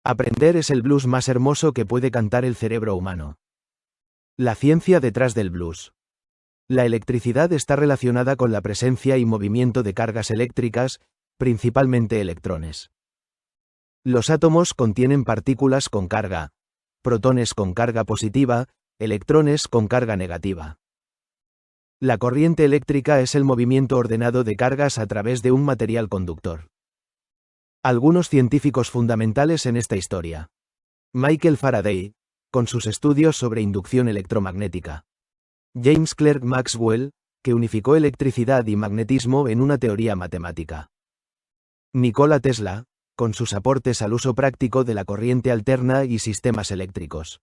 Aprender es el blues más hermoso que puede cantar el cerebro humano. La ciencia detrás del blues. La electricidad está relacionada con la presencia y movimiento de cargas eléctricas, principalmente electrones. Los átomos contienen partículas con carga, protones con carga positiva, electrones con carga negativa. La corriente eléctrica es el movimiento ordenado de cargas a través de un material conductor. Algunos científicos fundamentales en esta historia. Michael Faraday, con sus estudios sobre inducción electromagnética. James Clerk Maxwell, que unificó electricidad y magnetismo en una teoría matemática. Nikola Tesla, con sus aportes al uso práctico de la corriente alterna y sistemas eléctricos.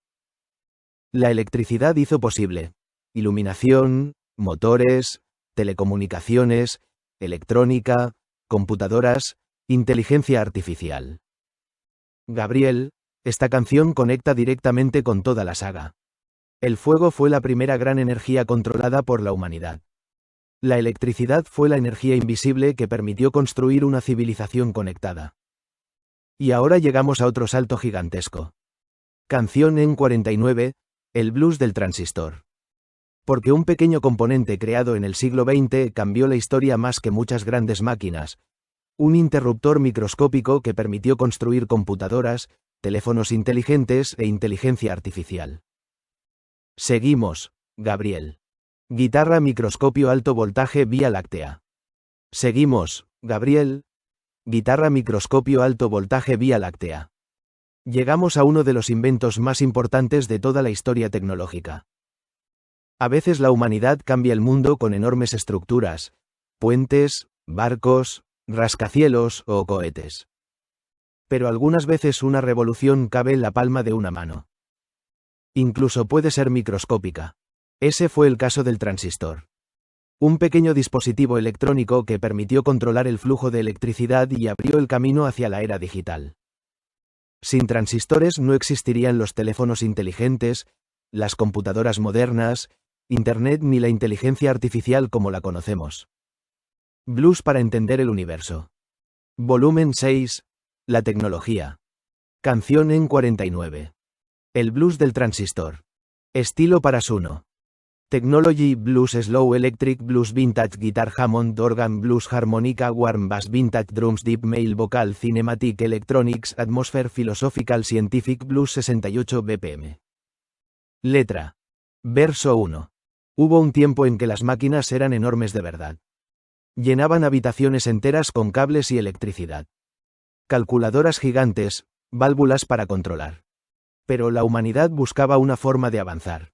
La electricidad hizo posible iluminación, motores, telecomunicaciones, electrónica, computadoras, inteligencia artificial. Gabriel, esta canción conecta directamente con toda la saga. El fuego fue la primera gran energía controlada por la humanidad. La electricidad fue la energía invisible que permitió construir una civilización conectada. Y ahora llegamos a otro salto gigantesco. Canción en 49, el blues del transistor. Porque un pequeño componente creado en el siglo XX cambió la historia más que muchas grandes máquinas. Un interruptor microscópico que permitió construir computadoras, teléfonos inteligentes e inteligencia artificial. Seguimos, Gabriel. Guitarra microscopio alto voltaje Vía Láctea. Seguimos, Gabriel. Guitarra microscopio alto voltaje Vía Láctea. Llegamos a uno de los inventos más importantes de toda la historia tecnológica. A veces la humanidad cambia el mundo con enormes estructuras, puentes, barcos, rascacielos o cohetes. Pero algunas veces una revolución cabe en la palma de una mano. Incluso puede ser microscópica. Ese fue el caso del transistor. Un pequeño dispositivo electrónico que permitió controlar el flujo de electricidad y abrió el camino hacia la era digital. Sin transistores no existirían los teléfonos inteligentes, las computadoras modernas, Internet ni la inteligencia artificial como la conocemos. Blues para entender el universo. Volumen 6. La tecnología. Canción en 49. El blues del transistor. Estilo para Suno. Technology Blues Slow Electric Blues Vintage Guitar Hammond Organ Blues Harmonica Warm Bass Vintage Drums Deep Male Vocal Cinematic Electronics Atmosphere Philosophical Scientific Blues 68 BPM. Letra. Verso 1. Hubo un tiempo en que las máquinas eran enormes de verdad. Llenaban habitaciones enteras con cables y electricidad. Calculadoras gigantes, válvulas para controlar. Pero la humanidad buscaba una forma de avanzar.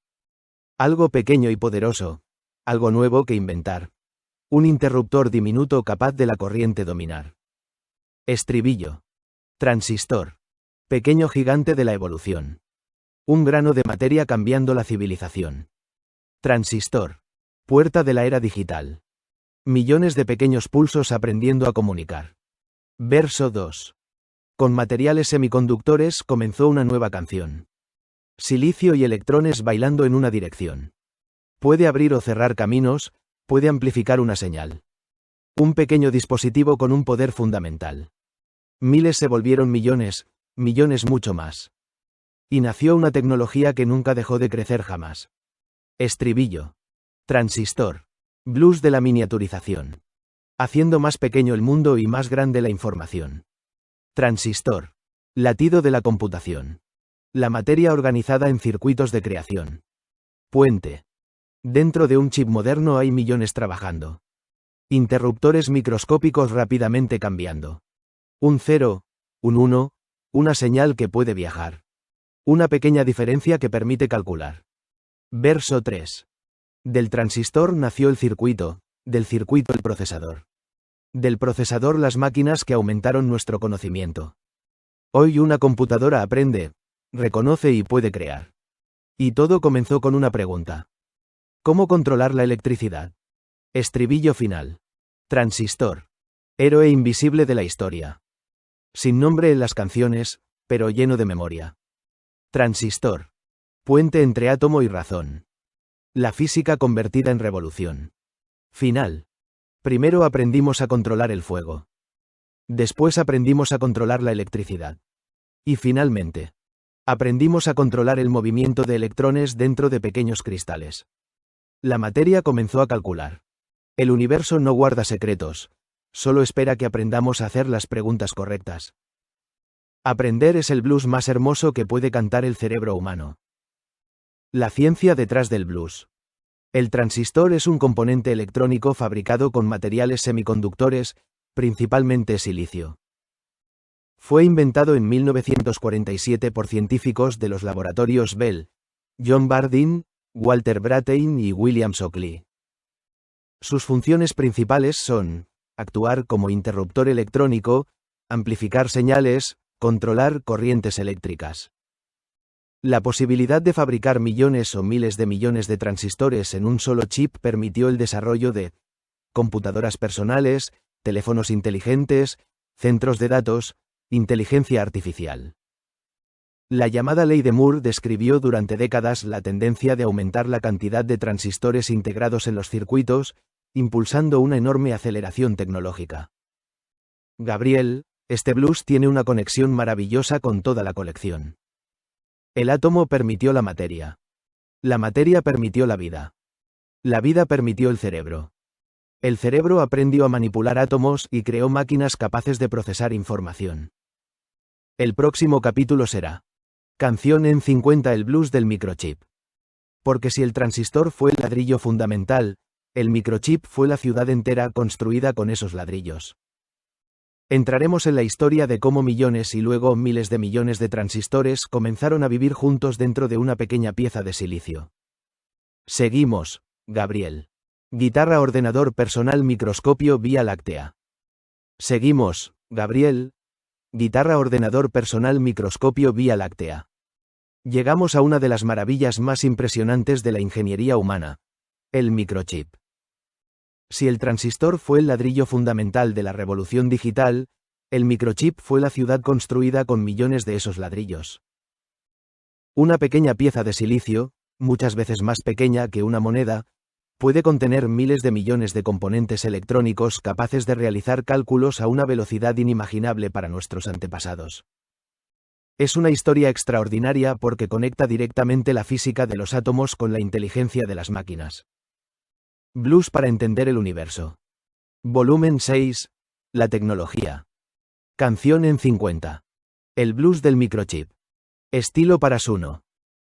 Algo pequeño y poderoso, algo nuevo que inventar. Un interruptor diminuto capaz de la corriente dominar. Estribillo. Transistor. Pequeño gigante de la evolución. Un grano de materia cambiando la civilización. Transistor. Puerta de la era digital. Millones de pequeños pulsos aprendiendo a comunicar. Verso 2. Con materiales semiconductores comenzó una nueva canción. Silicio y electrones bailando en una dirección. Puede abrir o cerrar caminos, puede amplificar una señal. Un pequeño dispositivo con un poder fundamental. Miles se volvieron millones, millones mucho más. Y nació una tecnología que nunca dejó de crecer jamás. Estribillo. Transistor. Blues de la miniaturización. Haciendo más pequeño el mundo y más grande la información. Transistor. Latido de la computación. La materia organizada en circuitos de creación. Puente. Dentro de un chip moderno hay millones trabajando. Interruptores microscópicos rápidamente cambiando. Un 0, un 1, una señal que puede viajar. Una pequeña diferencia que permite calcular. Verso 3. Del transistor nació el circuito, del circuito el procesador. Del procesador las máquinas que aumentaron nuestro conocimiento. Hoy una computadora aprende, reconoce y puede crear. Y todo comenzó con una pregunta. ¿Cómo controlar la electricidad? Estribillo final. Transistor. Héroe invisible de la historia. Sin nombre en las canciones, pero lleno de memoria. Transistor. Puente entre átomo y razón. La física convertida en revolución. Final. Primero aprendimos a controlar el fuego. Después aprendimos a controlar la electricidad. Y finalmente, aprendimos a controlar el movimiento de electrones dentro de pequeños cristales. La materia comenzó a calcular. El universo no guarda secretos, solo espera que aprendamos a hacer las preguntas correctas. Aprender es el blues más hermoso que puede cantar el cerebro humano. La ciencia detrás del blues. El transistor es un componente electrónico fabricado con materiales semiconductores, principalmente silicio. Fue inventado en 1947 por científicos de los laboratorios Bell, John Bardeen, Walter Brattain y William Shockley. Sus funciones principales son actuar como interruptor electrónico, amplificar señales, controlar corrientes eléctricas. La posibilidad de fabricar millones o miles de millones de transistores en un solo chip permitió el desarrollo de computadoras personales, teléfonos inteligentes, centros de datos, inteligencia artificial. La llamada ley de Moore describió durante décadas la tendencia de aumentar la cantidad de transistores integrados en los circuitos, impulsando una enorme aceleración tecnológica. Gabriel, este blues tiene una conexión maravillosa con toda la colección. El átomo permitió la materia. La materia permitió la vida. La vida permitió el cerebro. El cerebro aprendió a manipular átomos y creó máquinas capaces de procesar información. El próximo capítulo será Canción en 50, el blues del microchip. Porque si el transistor fue el ladrillo fundamental, el microchip fue la ciudad entera construida con esos ladrillos. Entraremos en la historia de cómo millones y luego miles de millones de transistores comenzaron a vivir juntos dentro de una pequeña pieza de silicio. Seguimos, Gabriel. Guitarra, ordenador personal, microscopio, Vía Láctea. Seguimos, Gabriel. Guitarra, ordenador personal, microscopio, Vía Láctea. Llegamos a una de las maravillas más impresionantes de la ingeniería humana: el microchip. Si el transistor fue el ladrillo fundamental de la revolución digital, el microchip fue la ciudad construida con millones de esos ladrillos. Una pequeña pieza de silicio, muchas veces más pequeña que una moneda, puede contener miles de millones de componentes electrónicos capaces de realizar cálculos a una velocidad inimaginable para nuestros antepasados. Es una historia extraordinaria porque conecta directamente la física de los átomos con la inteligencia de las máquinas. Blues para entender el universo. Volumen 6. La tecnología. Canción en 50. El blues del microchip. Estilo para Suno.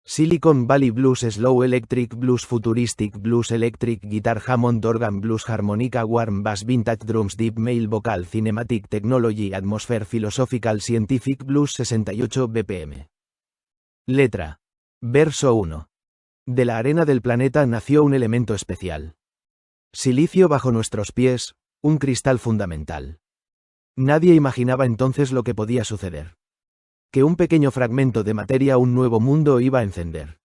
Silicon Valley Blues, Slow Electric Blues, Futuristic Blues, Electric Guitar, Hammond Organ Blues, Harmonica, Warm Bass, Vintage Drums, Deep Male Vocal, Cinematic Technology, Atmosphere, Philosophical, Scientific Blues, 68 BPM. Letra. Verso 1. De la arena del planeta nació un elemento especial. Silicio bajo nuestros pies, un cristal fundamental. Nadie imaginaba entonces lo que podía suceder. Que un pequeño fragmento de materia, un nuevo mundo iba a encender.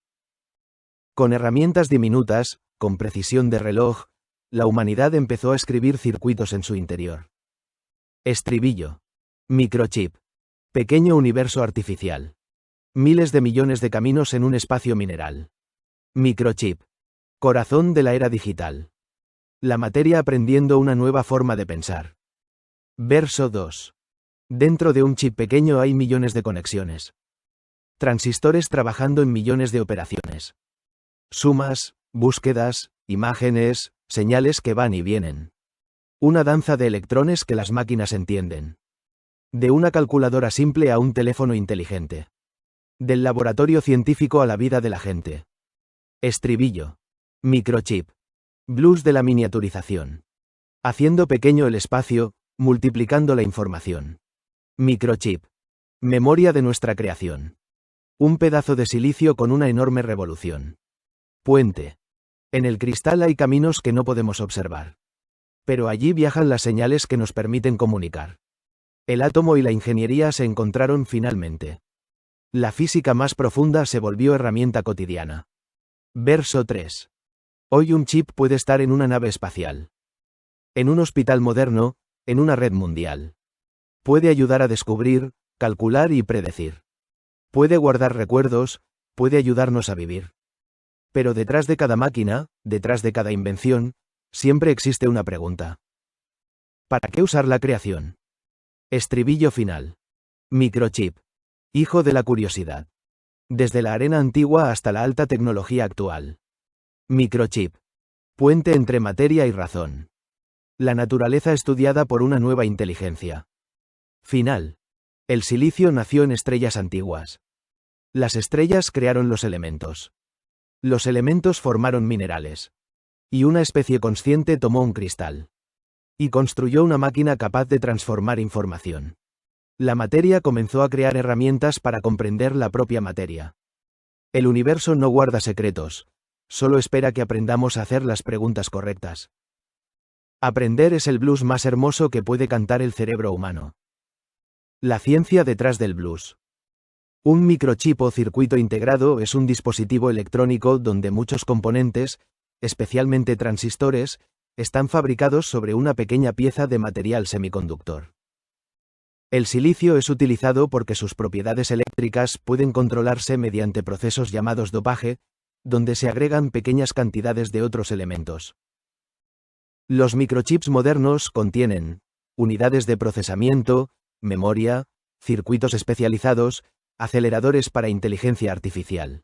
Con herramientas diminutas, con precisión de reloj, la humanidad empezó a escribir circuitos en su interior. Estribillo. Microchip. Pequeño universo artificial. Miles de millones de caminos en un espacio mineral. Microchip. Corazón de la era digital. La materia aprendiendo una nueva forma de pensar. Verso 2. Dentro de un chip pequeño hay millones de conexiones. Transistores trabajando en millones de operaciones. Sumas, búsquedas, imágenes, señales que van y vienen. Una danza de electrones que las máquinas entienden. De una calculadora simple a un teléfono inteligente. Del laboratorio científico a la vida de la gente. Estribillo. Microchip. Blues de la miniaturización. Haciendo pequeño el espacio, multiplicando la información. Microchip. Memoria de nuestra creación. Un pedazo de silicio con una enorme revolución. Puente. En el cristal hay caminos que no podemos observar. Pero allí viajan las señales que nos permiten comunicar. El átomo y la ingeniería se encontraron finalmente. La física más profunda se volvió herramienta cotidiana. Verso 3. Hoy un chip puede estar en una nave espacial. En un hospital moderno, en una red mundial. Puede ayudar a descubrir, calcular y predecir. Puede guardar recuerdos, puede ayudarnos a vivir. Pero detrás de cada máquina, detrás de cada invención, siempre existe una pregunta. ¿Para qué usar la creación? Estribillo final. Microchip. Hijo de la curiosidad. Desde la arena antigua hasta la alta tecnología actual. Microchip. Puente entre materia y razón. La naturaleza estudiada por una nueva inteligencia. Final. El silicio nació en estrellas antiguas. Las estrellas crearon los elementos. Los elementos formaron minerales. Y una especie consciente tomó un cristal. Y construyó una máquina capaz de transformar información. La materia comenzó a crear herramientas para comprender la propia materia. El universo no guarda secretos, solo espera que aprendamos a hacer las preguntas correctas. Aprender es el blues más hermoso que puede cantar el cerebro humano. La ciencia detrás del blues. Un microchip o circuito integrado es un dispositivo electrónico donde muchos componentes, especialmente transistores, están fabricados sobre una pequeña pieza de material semiconductor. El silicio es utilizado porque sus propiedades eléctricas pueden controlarse mediante procesos llamados dopaje, donde se agregan pequeñas cantidades de otros elementos. Los microchips modernos contienen unidades de procesamiento, memoria, circuitos especializados, aceleradores para inteligencia artificial.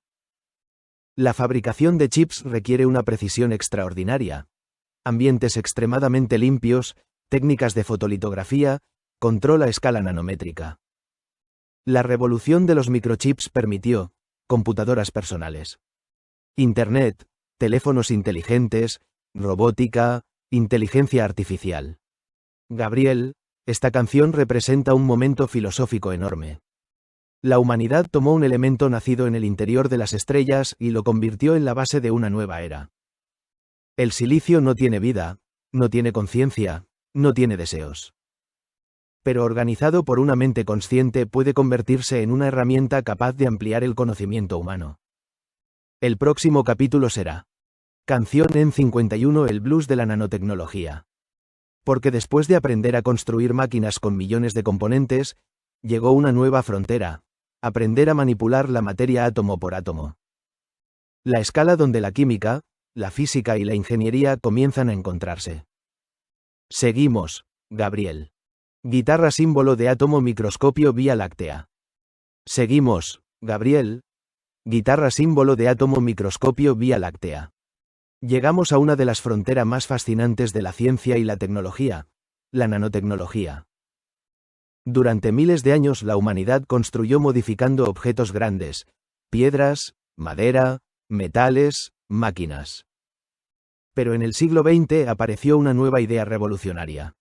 La fabricación de chips requiere una precisión extraordinaria, ambientes extremadamente limpios, técnicas de fotolitografía, control a escala nanométrica. La revolución de los microchips permitió computadoras personales, Internet, teléfonos inteligentes, robótica, inteligencia artificial. Gabriel, esta canción representa un momento filosófico enorme. La humanidad tomó un elemento nacido en el interior de las estrellas y lo convirtió en la base de una nueva era. El silicio no tiene vida, no tiene conciencia, no tiene deseos. Pero organizado por una mente consciente puede convertirse en una herramienta capaz de ampliar el conocimiento humano. El próximo capítulo será Canción en 51, el blues de la nanotecnología. Porque después de aprender a construir máquinas con millones de componentes, llegó una nueva frontera, aprender a manipular la materia átomo por átomo. La escala donde la química, la física y la ingeniería comienzan a encontrarse. Seguimos, Gabriel. Guitarra símbolo de átomo microscopio Vía Láctea. Seguimos, Gabriel. Guitarra símbolo de átomo microscopio Vía Láctea. Llegamos a una de las fronteras más fascinantes de la ciencia y la tecnología, la nanotecnología. Durante miles de años la humanidad construyó modificando objetos grandes, piedras, madera, metales, máquinas. Pero en el siglo XX apareció una nueva idea revolucionaria.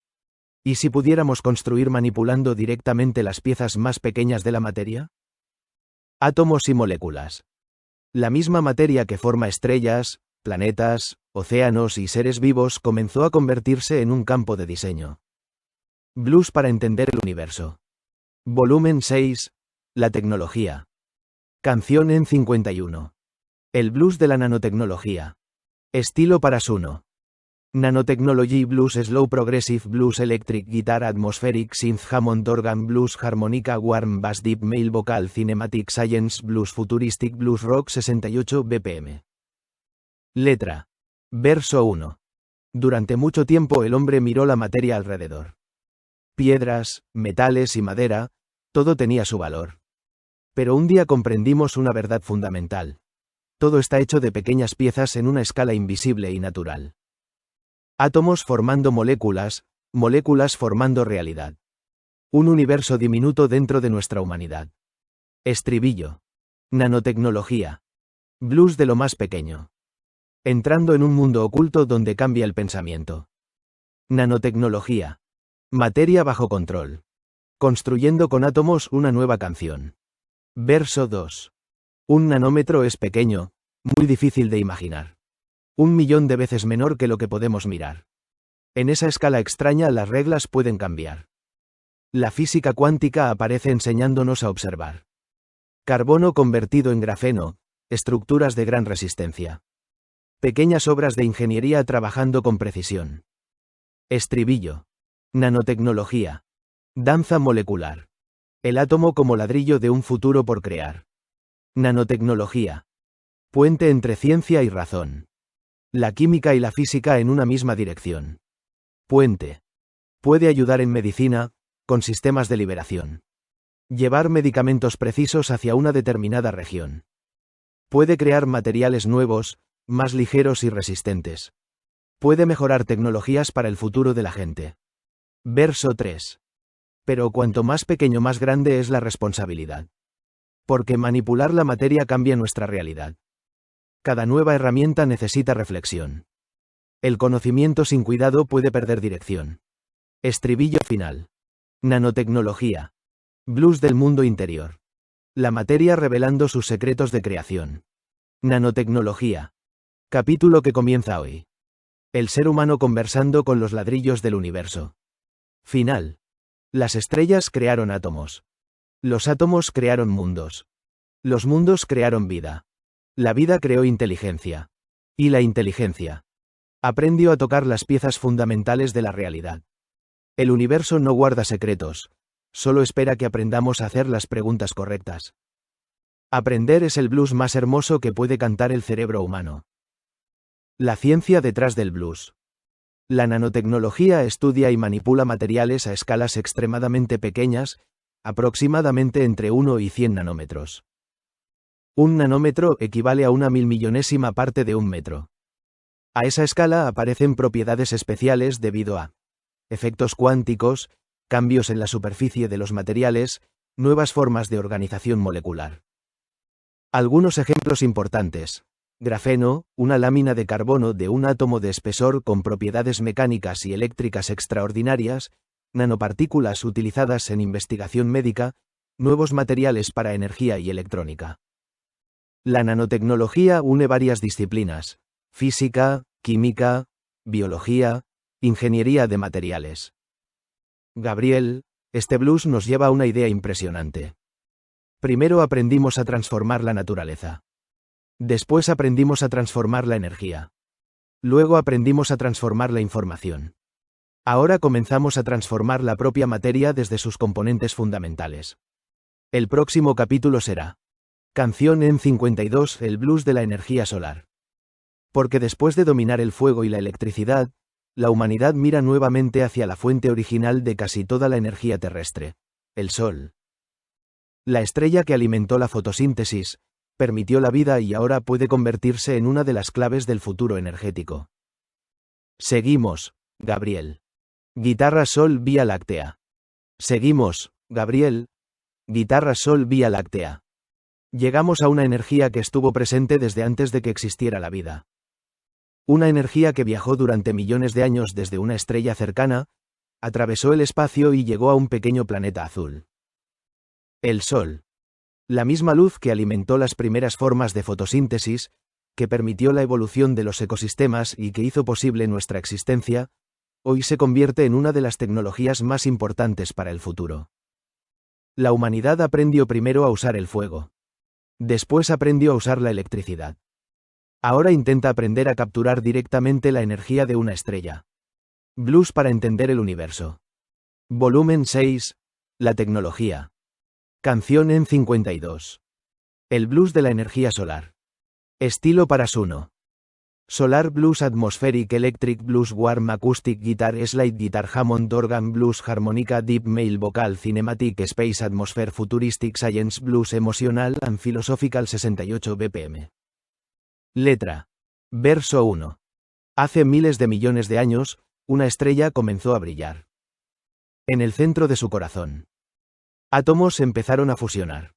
¿Y si pudiéramos construir manipulando directamente las piezas más pequeñas de la materia? Átomos y moléculas. La misma materia que forma estrellas, planetas, océanos y seres vivos comenzó a convertirse en un campo de diseño. Blues para entender el universo. Volumen 6. La tecnología. Canción en 51. El blues de la nanotecnología. Estilo para Suno. Nanotechnology Blues Slow Progressive Blues Electric Guitar Atmospheric Synth Hammond Organ Blues Harmonica Warm Bass Deep Male Vocal Cinematic Science Blues Futuristic Blues Rock 68 BPM. Letra. Verso 1. Durante mucho tiempo el hombre miró la materia alrededor. Piedras, metales y madera, todo tenía su valor. Pero un día comprendimos una verdad fundamental. Todo está hecho de pequeñas piezas en una escala invisible y natural. Átomos formando moléculas, moléculas formando realidad. Un universo diminuto dentro de nuestra humanidad. Estribillo. Nanotecnología. Blues de lo más pequeño. Entrando en un mundo oculto donde cambia el pensamiento. Nanotecnología. Materia bajo control. Construyendo con átomos una nueva canción. Verso 2. Un nanómetro es pequeño, muy difícil de imaginar. 1.000.000 de veces menor que lo que podemos mirar. En esa escala extraña las reglas pueden cambiar. La física cuántica aparece enseñándonos a observar. Carbono convertido en grafeno, estructuras de gran resistencia. Pequeñas obras de ingeniería trabajando con precisión. Estribillo. Nanotecnología. Danza molecular. El átomo como ladrillo de un futuro por crear. Nanotecnología. Puente entre ciencia y razón. La química y la física en una misma dirección. Puente. Puede ayudar en medicina, con sistemas de liberación. Llevar medicamentos precisos hacia una determinada región. Puede crear materiales nuevos, más ligeros y resistentes. Puede mejorar tecnologías para el futuro de la gente. Verso 3. Pero cuanto más pequeño, más grande es la responsabilidad. Porque manipular la materia cambia nuestra realidad. Cada nueva herramienta necesita reflexión. El conocimiento sin cuidado puede perder dirección. Estribillo final. Nanotecnología. Blues del mundo interior. La materia revelando sus secretos de creación. Nanotecnología. Capítulo que comienza hoy. El ser humano conversando con los ladrillos del universo. Final. Las estrellas crearon átomos. Los átomos crearon mundos. Los mundos crearon vida. La vida creó inteligencia. Y la inteligencia aprendió a tocar las piezas fundamentales de la realidad. El universo no guarda secretos, solo espera que aprendamos a hacer las preguntas correctas. Aprender es el blues más hermoso que puede cantar el cerebro humano. La ciencia detrás del blues. La nanotecnología estudia y manipula materiales a escalas extremadamente pequeñas, aproximadamente entre 1 y 100 nanómetros. Un nanómetro equivale a una milmillonésima parte de un metro. A esa escala aparecen propiedades especiales debido a efectos cuánticos, cambios en la superficie de los materiales, nuevas formas de organización molecular. Algunos ejemplos importantes. Grafeno, una lámina de carbono de un átomo de espesor con propiedades mecánicas y eléctricas extraordinarias, nanopartículas utilizadas en investigación médica, nuevos materiales para energía y electrónica. La nanotecnología une varias disciplinas: física, química, biología, ingeniería de materiales. Gabriel, este blues nos lleva a una idea impresionante. Primero aprendimos a transformar la naturaleza. Después aprendimos a transformar la energía. Luego aprendimos a transformar la información. Ahora comenzamos a transformar la propia materia desde sus componentes fundamentales. El próximo capítulo será Canción en 52, el blues de la energía solar. Porque después de dominar el fuego y la electricidad, la humanidad mira nuevamente hacia la fuente original de casi toda la energía terrestre, el Sol. La estrella que alimentó la fotosíntesis, permitió la vida y ahora puede convertirse en una de las claves del futuro energético. Seguimos, Gabriel. Guitarra Sol Vía Láctea. Seguimos, Gabriel. Guitarra Sol Vía Láctea. Llegamos a una energía que estuvo presente desde antes de que existiera la vida. Una energía que viajó durante millones de años desde una estrella cercana, atravesó el espacio y llegó a un pequeño planeta azul. El Sol. La misma luz que alimentó las primeras formas de fotosíntesis, que permitió la evolución de los ecosistemas y que hizo posible nuestra existencia, hoy se convierte en una de las tecnologías más importantes para el futuro. La humanidad aprendió primero a usar el fuego. Después aprendió a usar la electricidad. Ahora intenta aprender a capturar directamente la energía de una estrella. Blues para entender el universo. Volumen 6. La tecnología. Canción en 52. El blues de la energía solar. Estilo para Suno. Solar Blues Atmospheric Electric Blues Warm Acoustic Guitar Slide Guitar Hammond Organ Blues Harmonica Deep Male Vocal Cinematic Space Atmosphere Futuristic Science Blues Emotional and Philosophical 68 BPM. Letra. Verso 1. Hace miles de millones de años, una estrella comenzó a brillar. En el centro de su corazón. Átomos empezaron a fusionar.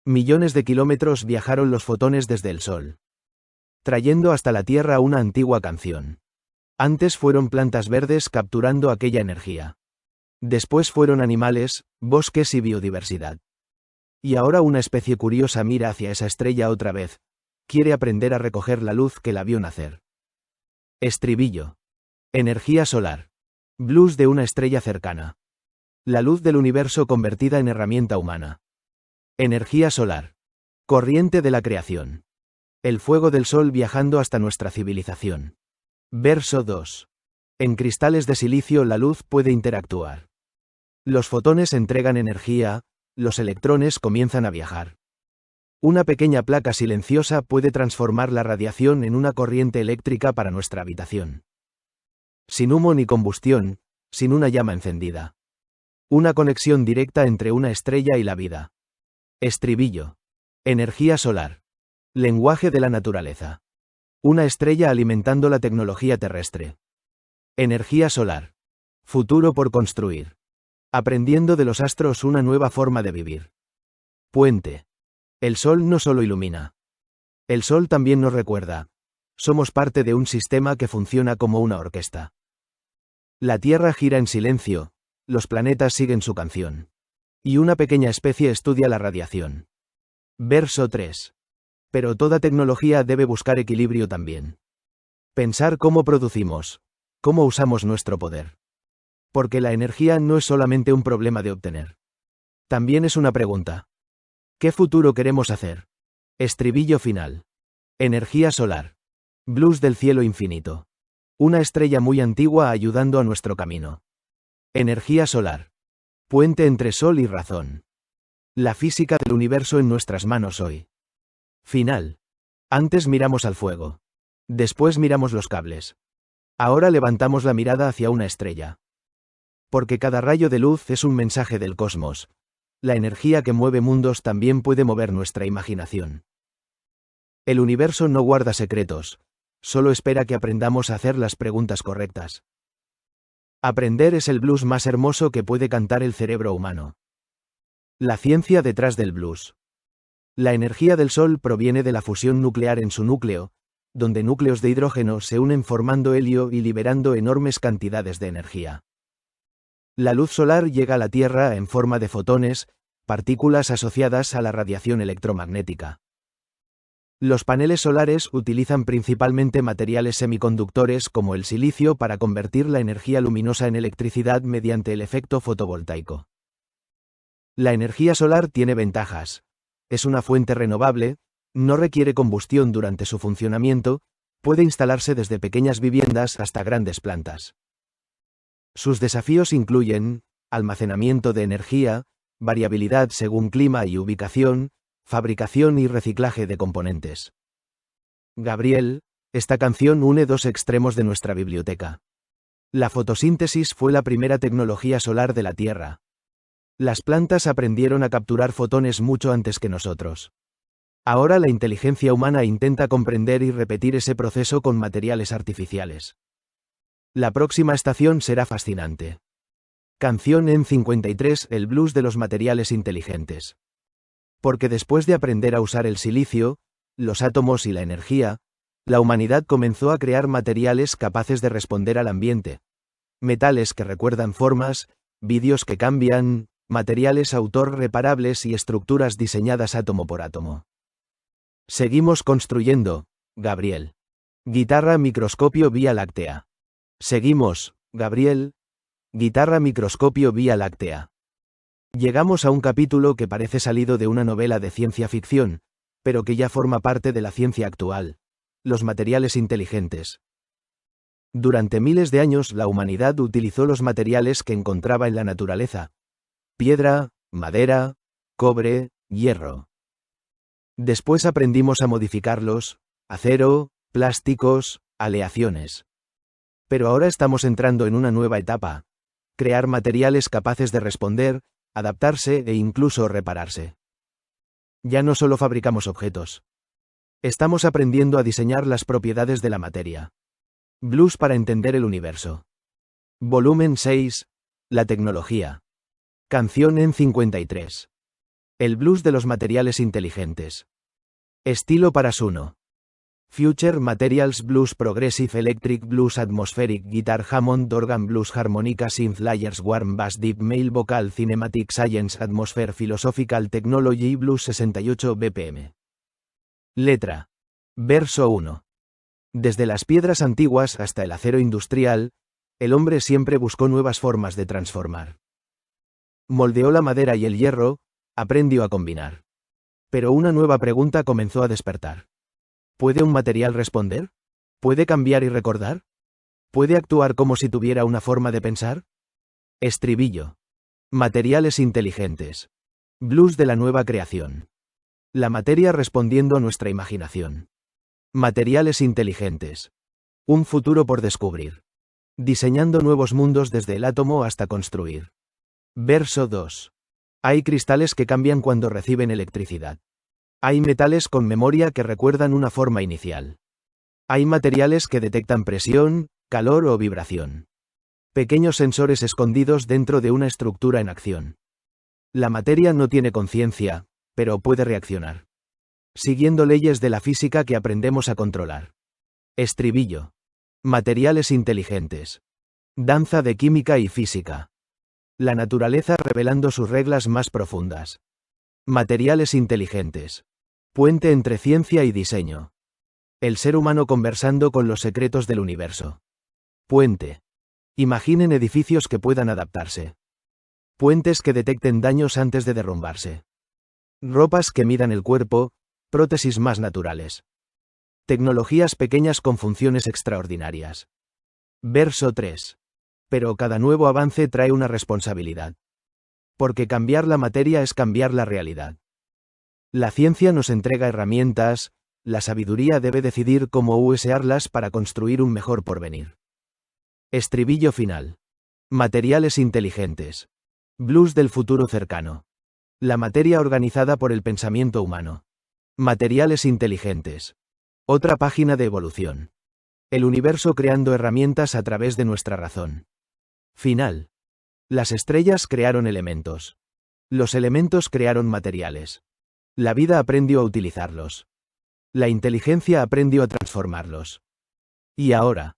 Millones de kilómetros viajaron los fotones desde el Sol, trayendo hasta la Tierra una antigua canción. Antes fueron plantas verdes capturando aquella energía. Después fueron animales, bosques y biodiversidad. Y ahora una especie curiosa mira hacia esa estrella otra vez. Quiere aprender a recoger la luz que la vio nacer. Estribillo. Energía solar. Blues de una estrella cercana. La luz del universo convertida en herramienta humana. Energía solar. Corriente de la creación. El fuego del sol viajando hasta nuestra civilización. Verso 2. En cristales de silicio la luz puede interactuar. Los fotones entregan energía, los electrones comienzan a viajar. Una pequeña placa silenciosa puede transformar la radiación en una corriente eléctrica para nuestra habitación. Sin humo ni combustión, sin una llama encendida. Una conexión directa entre una estrella y la vida. Estribillo. Energía solar. Lenguaje de la naturaleza. Una estrella alimentando la tecnología terrestre. Energía solar. Futuro por construir. Aprendiendo de los astros una nueva forma de vivir. Puente. El sol no solo ilumina. El sol también nos recuerda. Somos parte de un sistema que funciona como una orquesta. La Tierra gira en silencio, los planetas siguen su canción. Y una pequeña especie estudia la radiación. Verso 3. Pero toda tecnología debe buscar equilibrio también. Pensar cómo producimos, cómo usamos nuestro poder. Porque la energía no es solamente un problema de obtener. También es una pregunta. ¿Qué futuro queremos hacer? Estribillo final. Energía solar. Blues del cielo infinito. Una estrella muy antigua ayudando a nuestro camino. Energía solar. Puente entre sol y razón. La física del universo en nuestras manos hoy. Final. Antes miramos al fuego. Después miramos los cables. Ahora levantamos la mirada hacia una estrella. Porque cada rayo de luz es un mensaje del cosmos. La energía que mueve mundos también puede mover nuestra imaginación. El universo no guarda secretos, solo espera que aprendamos a hacer las preguntas correctas. Aprender es el blues más hermoso que puede cantar el cerebro humano. La ciencia detrás del blues. La energía del Sol proviene de la fusión nuclear en su núcleo, donde núcleos de hidrógeno se unen formando helio y liberando enormes cantidades de energía. La luz solar llega a la Tierra en forma de fotones, partículas asociadas a la radiación electromagnética. Los paneles solares utilizan principalmente materiales semiconductores como el silicio para convertir la energía luminosa en electricidad mediante el efecto fotovoltaico. La energía solar tiene ventajas. Es una fuente renovable, no requiere combustión durante su funcionamiento, puede instalarse desde pequeñas viviendas hasta grandes plantas. Sus desafíos incluyen almacenamiento de energía, variabilidad según clima y ubicación, fabricación y reciclaje de componentes. Gabriel, esta canción une dos extremos de nuestra biblioteca. La fotosíntesis fue la primera tecnología solar de la Tierra. Las plantas aprendieron a capturar fotones mucho antes que nosotros. Ahora la inteligencia humana intenta comprender y repetir ese proceso con materiales artificiales. La próxima estación será fascinante. Canción en 53, el blues de los materiales inteligentes. Porque después de aprender a usar el silicio, los átomos y la energía, la humanidad comenzó a crear materiales capaces de responder al ambiente. Metales que recuerdan formas, vídeos que cambian, materiales autorreparables y estructuras diseñadas átomo por átomo. Seguimos construyendo, Gabriel. Guitarra microscopio Vía Láctea. Seguimos, Gabriel. Guitarra microscopio Vía Láctea. Llegamos a un capítulo que parece salido de una novela de ciencia ficción, pero que ya forma parte de la ciencia actual: los materiales inteligentes. Durante miles de años la humanidad utilizó los materiales que encontraba en la naturaleza: piedra, madera, cobre, hierro. Después aprendimos a modificarlos: acero, plásticos, aleaciones. Pero ahora estamos entrando en una nueva etapa: crear materiales capaces de responder, adaptarse e incluso repararse. Ya no solo fabricamos objetos. Estamos aprendiendo a diseñar las propiedades de la materia. Blues para entender el universo. Volumen 6. La tecnología. Canción en 53. El blues de los materiales inteligentes. Estilo para Suno. Future Materials Blues Progressive Electric Blues Atmospheric Guitar Hammond Organ Blues Harmonica Synth Layers Warm Bass Deep Male Vocal Cinematic Science Atmosphere Philosophical Technology Blues 68 BPM. Letra. Verso 1. Desde las piedras antiguas hasta el acero industrial, el hombre siempre buscó nuevas formas de transformar. Moldeó la madera y el hierro, aprendió a combinar. Pero una nueva pregunta comenzó a despertar. ¿Puede un material responder? ¿Puede cambiar y recordar? ¿Puede actuar como si tuviera una forma de pensar? Estribillo. Materiales inteligentes. Blues de la nueva creación. La materia respondiendo a nuestra imaginación. Materiales inteligentes. Un futuro por descubrir. Diseñando nuevos mundos desde el átomo hasta construir. Verso 2. Hay cristales que cambian cuando reciben electricidad. Hay metales con memoria que recuerdan una forma inicial. Hay materiales que detectan presión, calor o vibración. Pequeños sensores escondidos dentro de una estructura en acción. La materia no tiene conciencia, pero puede reaccionar, siguiendo leyes de la física que aprendemos a controlar. Estribillo. Materiales inteligentes. Danza de química y física. La naturaleza revelando sus reglas más profundas. Materiales inteligentes. Puente entre ciencia y diseño. El ser humano conversando con los secretos del universo. Puente. Imaginen edificios que puedan adaptarse. Puentes que detecten daños antes de derrumbarse. Ropas que midan el cuerpo, prótesis más naturales. Tecnologías pequeñas con funciones extraordinarias. Verso 3. Pero cada nuevo avance trae una responsabilidad. Porque cambiar la materia es cambiar la realidad. La ciencia nos entrega herramientas, la sabiduría debe decidir cómo usarlas para construir un mejor porvenir. Estribillo final. Materiales inteligentes. Blues del futuro cercano. La materia organizada por el pensamiento humano. Materiales inteligentes. Otra página de evolución. El universo creando herramientas a través de nuestra razón. Final. Las estrellas crearon elementos. Los elementos crearon materiales. La vida aprendió a utilizarlos. La inteligencia aprendió a transformarlos. Y ahora,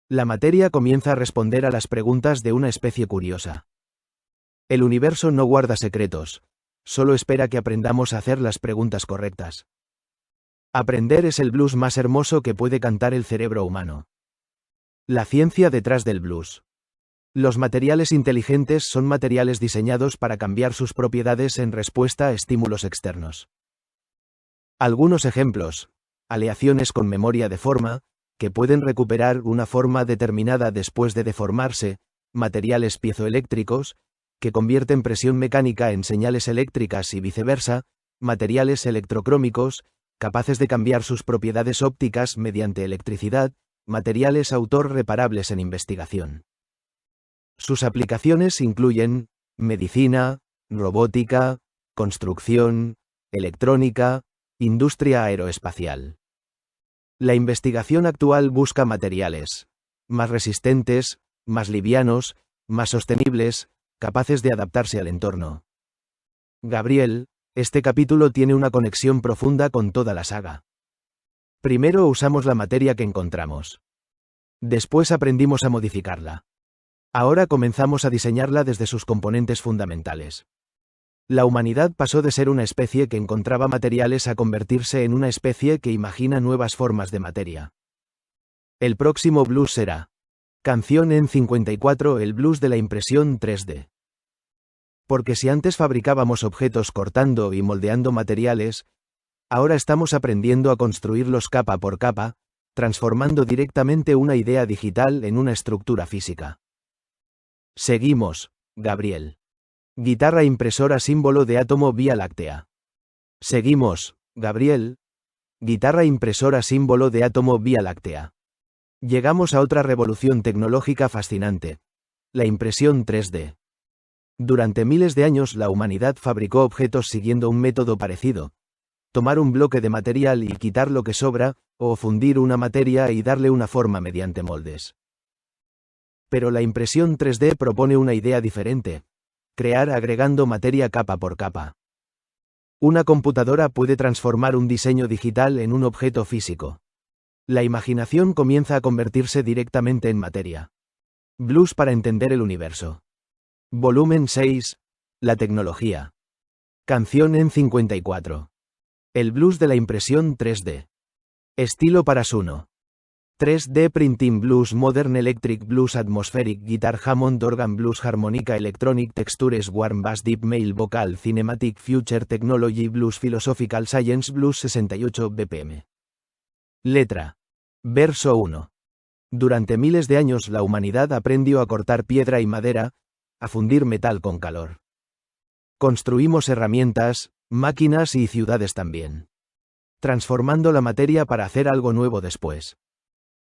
la materia comienza a responder a las preguntas de una especie curiosa. El universo no guarda secretos, solo espera que aprendamos a hacer las preguntas correctas. Aprender es el blues más hermoso que puede cantar el cerebro humano. La ciencia detrás del blues. Los materiales inteligentes son materiales diseñados para cambiar sus propiedades en respuesta a estímulos externos. Algunos ejemplos: aleaciones con memoria de forma, que pueden recuperar una forma determinada después de deformarse, materiales piezoeléctricos, que convierten presión mecánica en señales eléctricas y viceversa, materiales electrocrómicos, capaces de cambiar sus propiedades ópticas mediante electricidad, materiales autorreparables en investigación. Sus aplicaciones incluyen medicina, robótica, construcción, electrónica, industria aeroespacial. La investigación actual busca materiales más resistentes, más livianos, más sostenibles, capaces de adaptarse al entorno. Gabriel, este capítulo tiene una conexión profunda con toda la saga. Primero usamos la materia que encontramos. Después aprendimos a modificarla. Ahora comenzamos a diseñarla desde sus componentes fundamentales. La humanidad pasó de ser una especie que encontraba materiales a convertirse en una especie que imagina nuevas formas de materia. El próximo blues será Canción en 54, el blues de la impresión 3D. Porque si antes fabricábamos objetos cortando y moldeando materiales, ahora estamos aprendiendo a construirlos capa por capa, transformando directamente una idea digital en una estructura física. Seguimos, Gabriel. Guitarra impresora símbolo de átomo Vía Láctea. Seguimos, Gabriel. Guitarra impresora símbolo de átomo Vía Láctea. Llegamos a otra revolución tecnológica fascinante. La impresión 3D. Durante miles de años la humanidad fabricó objetos siguiendo un método parecido. Tomar un bloque de material y quitar lo que sobra, o fundir una materia y darle una forma mediante moldes. Pero la impresión 3D propone una idea diferente. Crear agregando materia capa por capa. Una computadora puede transformar un diseño digital en un objeto físico. La imaginación comienza a convertirse directamente en materia. Blues para entender el universo. Volumen 6. La tecnología. Canción en 54. El blues de la impresión 3D. Estilo para Suno. 3D Printing Blues Modern Electric Blues Atmospheric Guitar Hammond Organ Blues Harmonica Electronic Textures Warm Bass Deep Male Vocal Cinematic Future Technology Blues Philosophical Science Blues 68 BPM. Letra. Verso 1. Durante miles de años la humanidad aprendió a cortar piedra y madera, a fundir metal con calor. Construimos herramientas, máquinas y ciudades también. Transformando la materia para hacer algo nuevo después.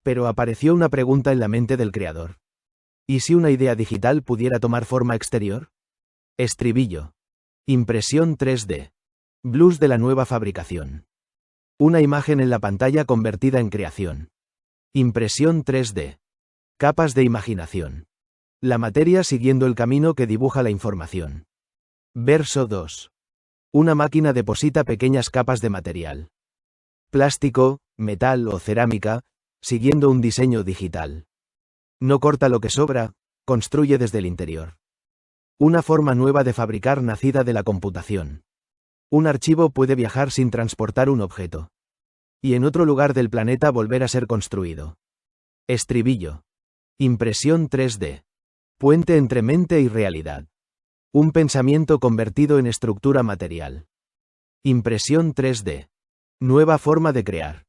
Pero apareció una pregunta en la mente del creador. ¿Y si una idea digital pudiera tomar forma exterior? Estribillo. Impresión 3D. Blues de la nueva fabricación. Una imagen en la pantalla convertida en creación. Impresión 3D. Capas de imaginación. La materia siguiendo el camino que dibuja la información. Verso 2. Una máquina deposita pequeñas capas de material. Plástico, metal o cerámica, siguiendo un diseño digital. No corta lo que sobra, construye desde el interior. Una forma nueva de fabricar nacida de la computación. Un archivo puede viajar sin transportar un objeto. Y en otro lugar del planeta volver a ser construido. Estribillo. Impresión 3D. Puente entre mente y realidad. Un pensamiento convertido en estructura material. Impresión 3D. Nueva forma de crear.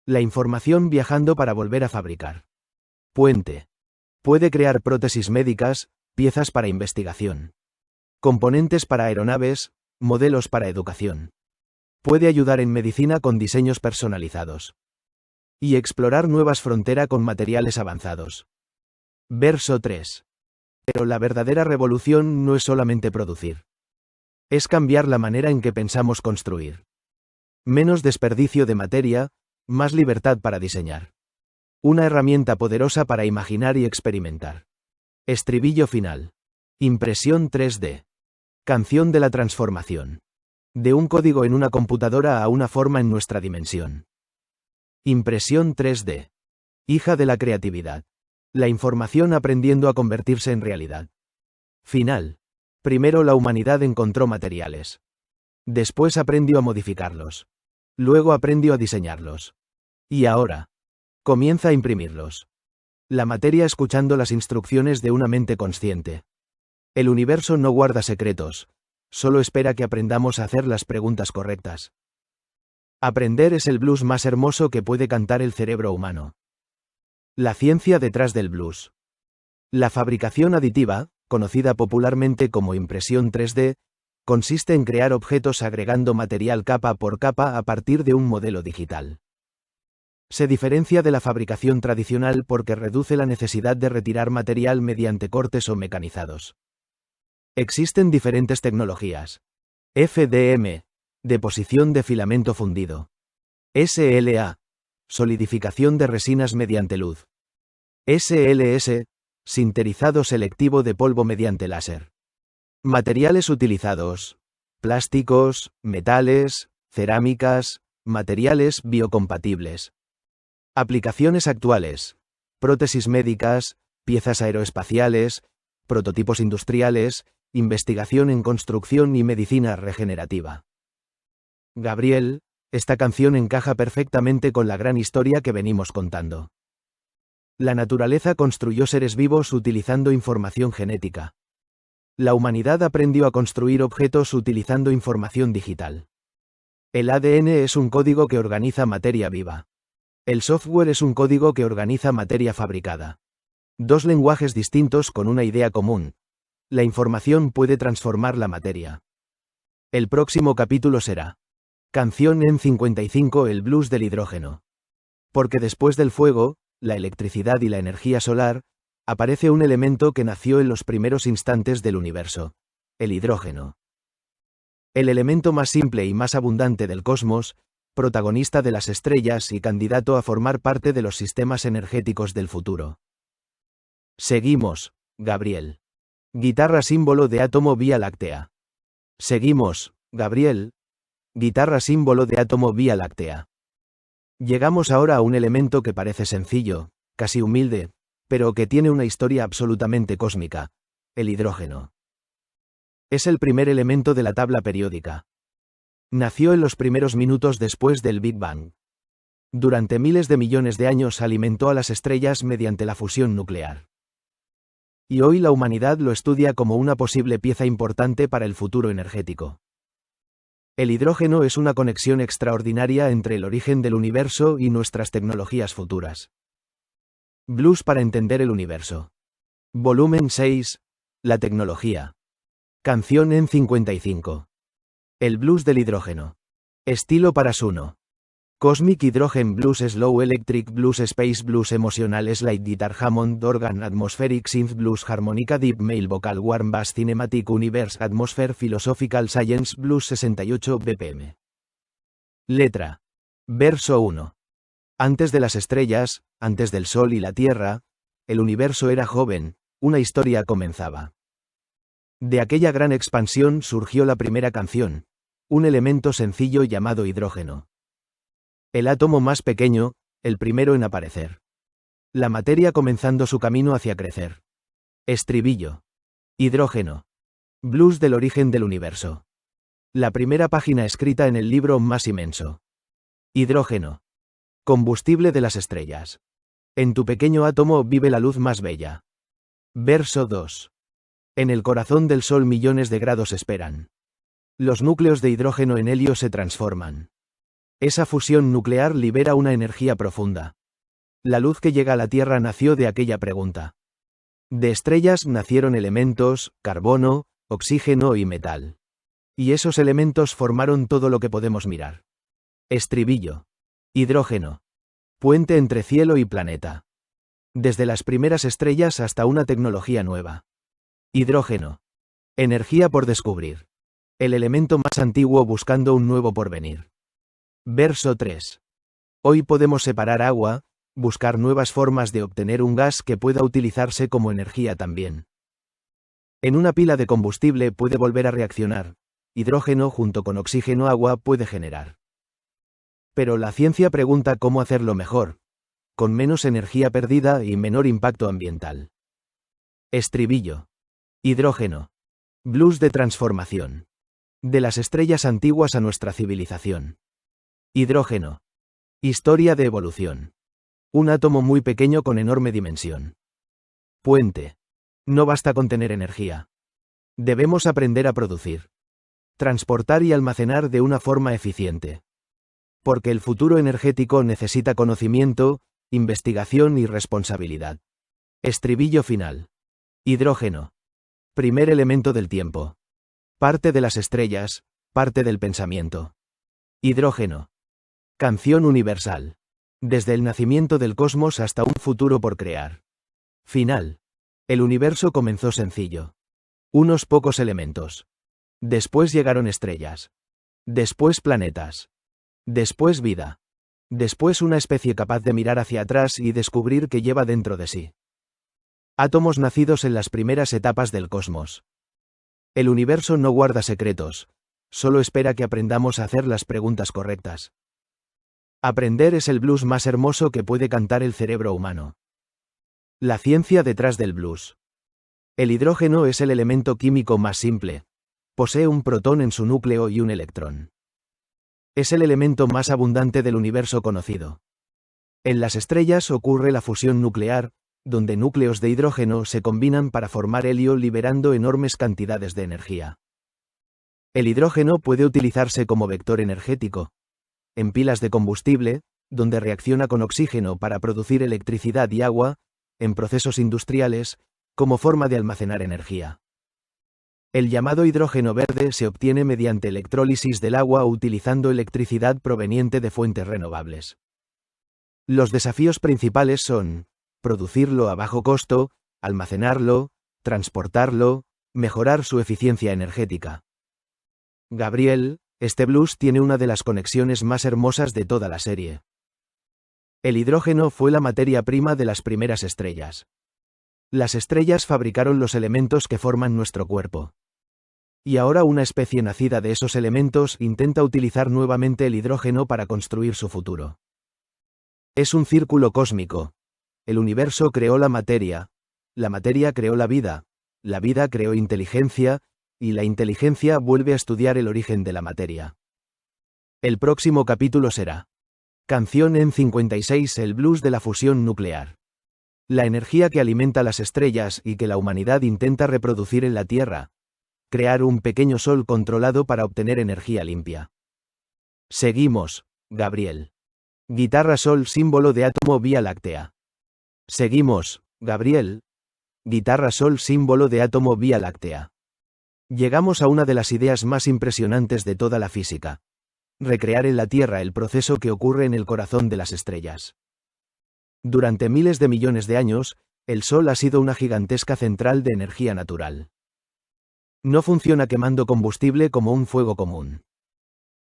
La información viajando para volver a fabricar. Puente. Puede crear prótesis médicas, piezas para investigación. Componentes para aeronaves, modelos para educación. Puede ayudar en medicina con diseños personalizados. Y explorar nuevas fronteras con materiales avanzados. Verso 3. Pero la verdadera revolución no es solamente producir. Es cambiar la manera en que pensamos construir. Menos desperdicio de materia, más libertad para diseñar. Una herramienta poderosa para imaginar y experimentar. Estribillo final. Impresión 3D. Canción de la transformación. De un código en una computadora a una forma en nuestra dimensión. Impresión 3D. Hija de la creatividad. La información aprendiendo a convertirse en realidad. Final. Primero la humanidad encontró materiales. Después aprendió a modificarlos. Luego aprendió a diseñarlos. Y ahora. Comienza a imprimirlos. La materia escuchando las instrucciones de una mente consciente. El universo no guarda secretos, solo espera que aprendamos a hacer las preguntas correctas. Aprender es el blues más hermoso que puede cantar el cerebro humano. La ciencia detrás del blues. La fabricación aditiva, conocida popularmente como impresión 3D, consiste en crear objetos agregando material capa por capa a partir de un modelo digital. Se diferencia de la fabricación tradicional porque reduce la necesidad de retirar material mediante cortes o mecanizados. Existen diferentes tecnologías. FDM, deposición de filamento fundido. SLA, solidificación de resinas mediante luz. SLS, sinterizado selectivo de polvo mediante láser. Materiales utilizados: plásticos, metales, cerámicas, materiales biocompatibles. Aplicaciones actuales: prótesis médicas, piezas aeroespaciales, prototipos industriales, investigación en construcción y medicina regenerativa. Gabriel, esta canción encaja perfectamente con la gran historia que venimos contando. La naturaleza construyó seres vivos utilizando información genética. La humanidad aprendió a construir objetos utilizando información digital. El ADN es un código que organiza materia viva. El software es un código que organiza materia fabricada. Dos lenguajes distintos con una idea común. La información puede transformar la materia. El próximo capítulo será Canción en 55, el blues del hidrógeno. Porque después del fuego, la electricidad y la energía solar, aparece un elemento que nació en los primeros instantes del universo: el hidrógeno. El elemento más simple y más abundante del cosmos, protagonista de las estrellas y candidato a formar parte de los sistemas energéticos del futuro. Seguimos, Gabriel. Guitarra símbolo de átomo Vía Láctea. Seguimos, Gabriel. Guitarra símbolo de átomo Vía Láctea. Llegamos ahora a un elemento que parece sencillo, casi humilde, pero que tiene una historia absolutamente cósmica: el hidrógeno. Es el primer elemento de la tabla periódica. Nació en los primeros minutos después del Big Bang. Durante miles de millones de años alimentó a las estrellas mediante la fusión nuclear. Y hoy la humanidad lo estudia como una posible pieza importante para el futuro energético. El hidrógeno es una conexión extraordinaria entre el origen del universo y nuestras tecnologías futuras. Blues para entender el universo. Volumen 6. La tecnología. Canción en 55. El blues del hidrógeno. Estilo para Suno. Cosmic Hydrogen Blues Slow Electric Blues Space Blues Emotional Slide Guitar Hammond Organ Atmospheric Synth Blues Harmonica Deep Male Vocal Warm Bass Cinematic Universe Atmosphere Philosophical Science Blues 68 BPM. Letra. Verso 1. Antes de las estrellas, antes del Sol y la Tierra, el universo era joven, una historia comenzaba. De aquella gran expansión surgió la primera canción, un elemento sencillo llamado hidrógeno. El átomo más pequeño, el primero en aparecer. La materia comenzando su camino hacia crecer. Estribillo. Hidrógeno. Blues del origen del universo. La primera página escrita en el libro más inmenso. Hidrógeno. Combustible de las estrellas. En tu pequeño átomo vive la luz más bella. Verso 2. En el corazón del Sol millones de grados esperan. Los núcleos de hidrógeno en helio se transforman. Esa fusión nuclear libera una energía profunda. La luz que llega a la Tierra nació de aquella pregunta. De estrellas nacieron elementos, carbono, oxígeno y metal. Y esos elementos formaron todo lo que podemos mirar. Estribillo. Hidrógeno. Puente entre cielo y planeta. Desde las primeras estrellas hasta una tecnología nueva. Hidrógeno. Energía por descubrir. El elemento más antiguo buscando un nuevo porvenir. Verso 3. Hoy podemos separar agua, buscar nuevas formas de obtener un gas que pueda utilizarse como energía también. En una pila de combustible puede volver a reaccionar, hidrógeno junto con oxígeno agua puede generar. Pero la ciencia pregunta cómo hacerlo mejor, con menos energía perdida y menor impacto ambiental. Estribillo. Hidrógeno. Blues de transformación. De las estrellas antiguas a nuestra civilización. Hidrógeno. Historia de evolución. Un átomo muy pequeño con enorme dimensión. Puente. No basta con tener energía. Debemos aprender a producir. Transportar y almacenar de una forma eficiente. Porque el futuro energético necesita conocimiento, investigación y responsabilidad. Estribillo final. Hidrógeno. Primer elemento del tiempo. Parte de las estrellas, parte del pensamiento. Hidrógeno. Canción universal. Desde el nacimiento del cosmos hasta un futuro por crear. Final. El universo comenzó sencillo. Unos pocos elementos. Después llegaron estrellas. Después planetas. Después vida. Después una especie capaz de mirar hacia atrás y descubrir qué lleva dentro de sí. Átomos nacidos en las primeras etapas del cosmos. El universo no guarda secretos, solo espera que aprendamos a hacer las preguntas correctas. Aprender es el blues más hermoso que puede cantar el cerebro humano. La ciencia detrás del blues. El hidrógeno es el elemento químico más simple. Posee un protón en su núcleo y un electrón. Es el elemento más abundante del universo conocido. En las estrellas ocurre la fusión nuclear, donde núcleos de hidrógeno se combinan para formar helio liberando enormes cantidades de energía. El hidrógeno puede utilizarse como vector energético. En pilas de combustible, donde reacciona con oxígeno para producir electricidad y agua, en procesos industriales, como forma de almacenar energía. El llamado hidrógeno verde se obtiene mediante electrólisis del agua utilizando electricidad proveniente de fuentes renovables. Los desafíos principales son producirlo a bajo costo, almacenarlo, transportarlo, mejorar su eficiencia energética. Gabriel, este blues tiene una de las conexiones más hermosas de toda la serie. El hidrógeno fue la materia prima de las primeras estrellas. Las estrellas fabricaron los elementos que forman nuestro cuerpo. Y ahora una especie nacida de esos elementos intenta utilizar nuevamente el hidrógeno para construir su futuro. Es un círculo cósmico. El universo creó la materia creó la vida creó inteligencia, y la inteligencia vuelve a estudiar el origen de la materia. El próximo capítulo será Canción en 56, el blues de la fusión nuclear. La energía que alimenta las estrellas y que la humanidad intenta reproducir en la Tierra. Crear un pequeño sol controlado para obtener energía limpia. Seguimos, Gabriel. Guitarra Sol, símbolo de átomo Vía Láctea. Seguimos, Gabriel. Guitarra Sol, símbolo de átomo Vía Láctea. Llegamos a una de las ideas más impresionantes de toda la física. recrear en la Tierra el proceso que ocurre en el corazón de las estrellas. Durante miles de millones de años, el Sol ha sido una gigantesca central de energía natural. No funciona quemando combustible como un fuego común.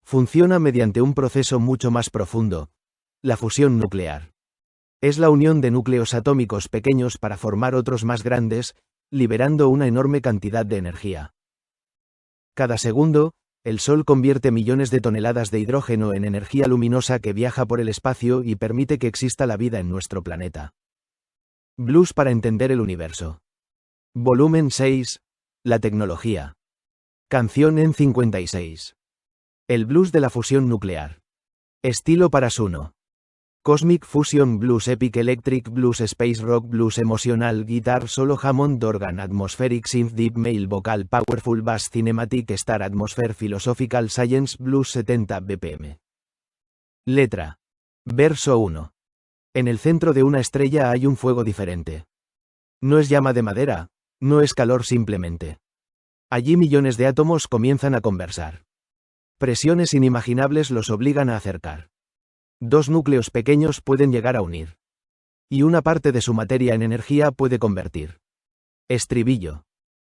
Funciona mediante un proceso mucho más profundo, la fusión nuclear. Es la unión de núcleos atómicos pequeños para formar otros más grandes, liberando una enorme cantidad de energía. Cada segundo, el Sol convierte millones de toneladas de hidrógeno en energía luminosa que viaja por el espacio y permite que exista la vida en nuestro planeta. Blues para entender el universo. Volumen 6. La tecnología. Canción en 56. El blues de la fusión nuclear. Estilo para Suno. Cosmic Fusion Blues, Epic Electric Blues, Space Rock Blues, Emotional Guitar, Solo Hammond Organ, Atmospheric Synth, Deep Male Vocal, Powerful Bass, Cinematic Star, Atmosphere, Philosophical Science Blues, 70 BPM. Letra. Verso 1. En el centro de una estrella hay un fuego diferente. No es llama de madera, no es calor simplemente. Allí millones de átomos comienzan a conversar. Presiones inimaginables los obligan a acercar. Dos núcleos pequeños pueden llegar a unir. Y una parte de su materia en energía puede convertir. Estribillo.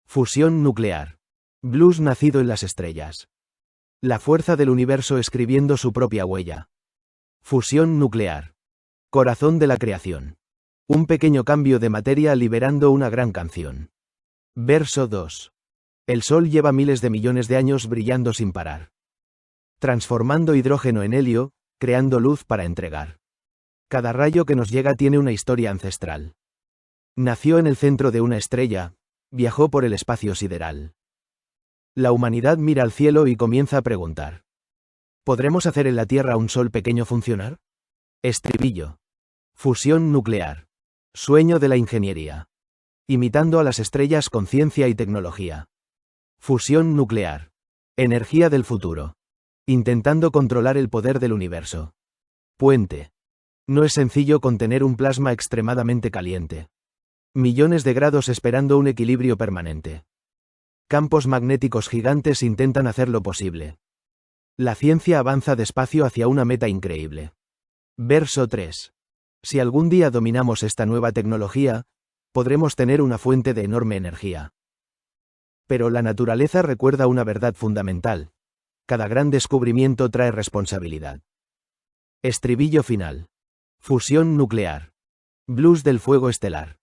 Fusión nuclear. Blues nacido en las estrellas. La fuerza del universo escribiendo su propia huella. Fusión nuclear. Corazón de la creación. Un pequeño cambio de materia liberando una gran canción. Verso 2. El Sol lleva miles de millones de años brillando sin parar. Transformando hidrógeno en helio, creando luz para entregar. Cada rayo que nos llega tiene una historia ancestral. Nació en el centro de una estrella, viajó por el espacio sideral. La humanidad mira al cielo y comienza a preguntar: ¿podremos hacer en la Tierra un sol pequeño funcionar? Estribillo. Fusión nuclear. Sueño de la ingeniería. Imitando a las estrellas con ciencia y tecnología. Fusión nuclear. Energía del futuro. Intentando controlar el poder del universo. Puente. No es sencillo contener un plasma extremadamente caliente. Millones de grados esperando un equilibrio permanente. Campos magnéticos gigantes intentan hacerlo posible. La ciencia avanza despacio hacia una meta increíble. Verso 3. Si algún día dominamos esta nueva tecnología, podremos tener una fuente de enorme energía. Pero la naturaleza recuerda una verdad fundamental. Cada gran descubrimiento trae responsabilidad. Estribillo final. Fusión nuclear. Blues del fuego estelar.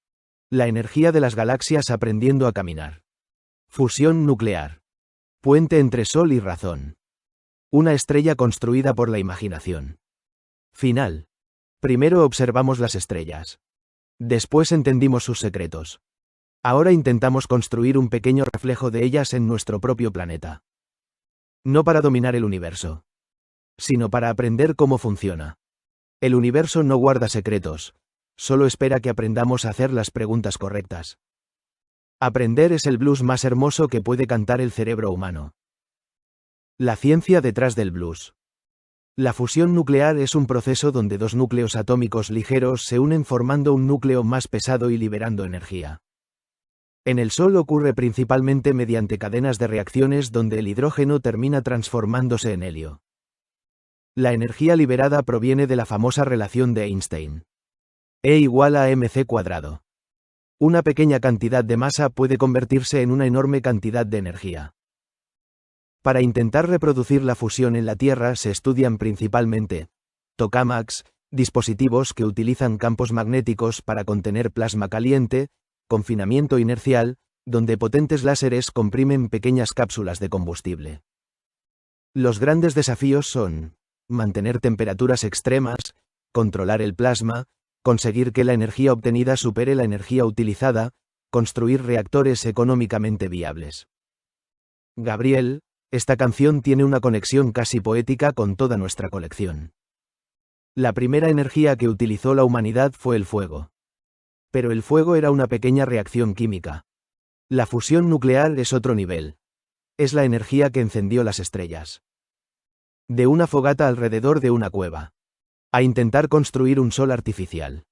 La energía de las galaxias aprendiendo a caminar. Fusión nuclear. Puente entre sol y razón. Una estrella construida por la imaginación. Final. Primero observamos las estrellas. Después entendimos sus secretos. Ahora intentamos construir un pequeño reflejo de ellas en nuestro propio planeta. No para dominar el universo, sino para aprender cómo funciona. El universo no guarda secretos, solo espera que aprendamos a hacer las preguntas correctas. Aprender es el blues más hermoso que puede cantar el cerebro humano. La ciencia detrás del blues. La fusión nuclear es un proceso donde dos núcleos atómicos ligeros se unen formando un núcleo más pesado y liberando energía. En el Sol ocurre principalmente mediante cadenas de reacciones donde el hidrógeno termina transformándose en helio. La energía liberada proviene de la famosa relación de Einstein. E igual a mc². Una pequeña cantidad de masa puede convertirse en una enorme cantidad de energía. Para intentar reproducir la fusión en la Tierra se estudian principalmente tokamaks, dispositivos que utilizan campos magnéticos para contener plasma caliente, confinamiento inercial, donde potentes láseres comprimen pequeñas cápsulas de combustible. Los grandes desafíos son mantener temperaturas extremas, controlar el plasma, conseguir que la energía obtenida supere la energía utilizada, construir reactores económicamente viables. Gabriel, esta canción tiene una conexión casi poética con toda nuestra colección. La primera energía que utilizó la humanidad fue el fuego. Pero el fuego era una pequeña reacción química. La fusión nuclear es otro nivel. Es la energía que encendió las estrellas. De una fogata alrededor de una cueva. A intentar construir un sol artificial.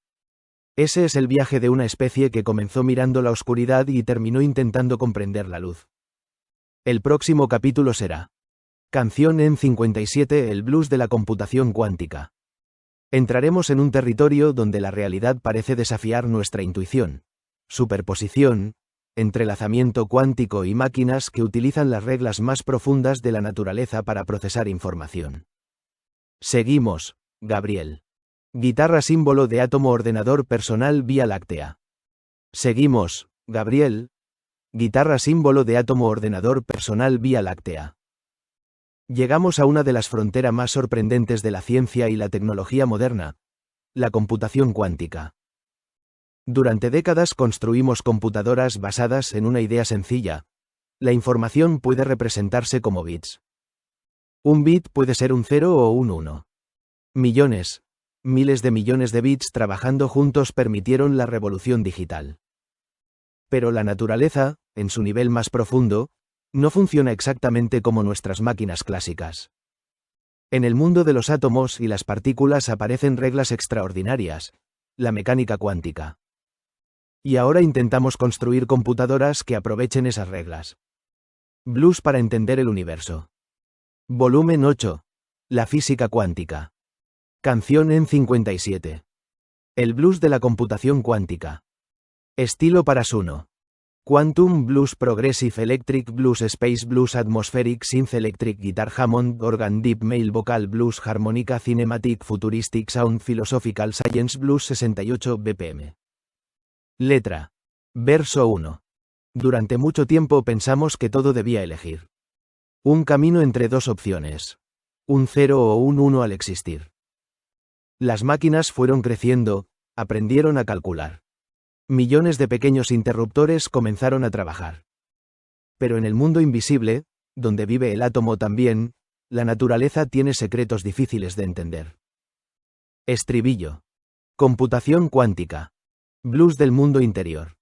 Ese es el viaje de una especie que comenzó mirando la oscuridad y terminó intentando comprender la luz. El próximo capítulo será Canción en 57, el blues de la computación cuántica. Entraremos en un territorio donde la realidad parece desafiar nuestra intuición. Superposición, entrelazamiento cuántico y máquinas que utilizan las reglas más profundas de la naturaleza para procesar información. Seguimos, Gabriel. Guitarra símbolo de átomo ordenador personal Vía Láctea. Seguimos, Gabriel. Guitarra símbolo de átomo ordenador personal Vía Láctea. Llegamos a una de las fronteras más sorprendentes de la ciencia y la tecnología moderna, la computación cuántica. Durante décadas construimos computadoras basadas en una idea sencilla: la información puede representarse como bits. Un bit puede ser un 0 o un 1. Millones, miles de millones de bits trabajando juntos permitieron la revolución digital. Pero la naturaleza, en su nivel más profundo, no funciona exactamente como nuestras máquinas clásicas. En el mundo de los átomos y las partículas aparecen reglas extraordinarias, la mecánica cuántica. Y ahora intentamos construir computadoras que aprovechen esas reglas. Blues para entender el universo. Volumen 8. La física cuántica. Canción en 57. El blues de la computación cuántica. Estilo para Suno. Quantum Blues Progressive Electric Blues Space Blues Atmospheric Synth Electric Guitar Hammond Organ Deep Male Vocal Blues Harmonica Cinematic Futuristic Sound Philosophical Science Blues 68 BPM. Letra. Verso 1. Durante mucho tiempo pensamos que todo debía elegir un camino entre dos opciones, un 0 o un 1 al existir. Las máquinas fueron creciendo, aprendieron a calcular. Millones de pequeños interruptores comenzaron a trabajar. Pero en el mundo invisible, donde vive el átomo también, la naturaleza tiene secretos difíciles de entender. Estribillo. Computación cuántica. Blues del mundo interior.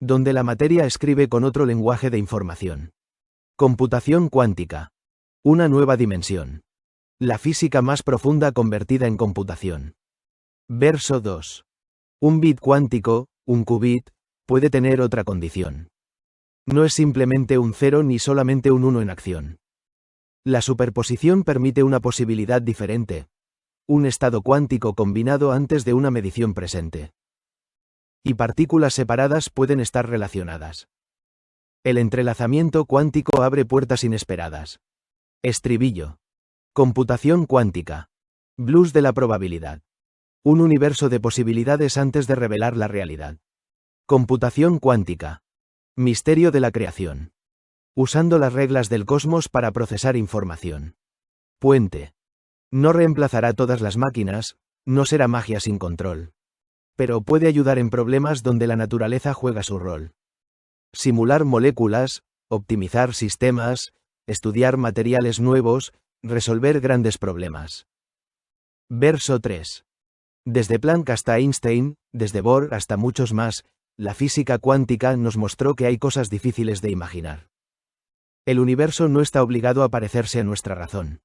Donde la materia escribe con otro lenguaje de información. Computación cuántica. Una nueva dimensión. La física más profunda convertida en computación. Verso 2. Un bit cuántico, un qubit, puede tener otra condición. No es simplemente un 0 ni solamente un 1 en acción. La superposición permite una posibilidad diferente. Un estado cuántico combinado antes de una medición presente. Y partículas separadas pueden estar relacionadas. El entrelazamiento cuántico abre puertas inesperadas. Estribillo. Computación cuántica. Blues de la probabilidad. Un universo de posibilidades antes de revelar la realidad. Computación cuántica. Misterio de la creación. Usando las reglas del cosmos para procesar información. Puente. No reemplazará todas las máquinas, no será magia sin control. Pero puede ayudar en problemas donde la naturaleza juega su rol. Simular moléculas, optimizar sistemas, estudiar materiales nuevos, resolver grandes problemas. Verso 3. Desde Planck hasta Einstein, desde Bohr hasta muchos más, la física cuántica nos mostró que hay cosas difíciles de imaginar. El universo no está obligado a parecerse a nuestra razón.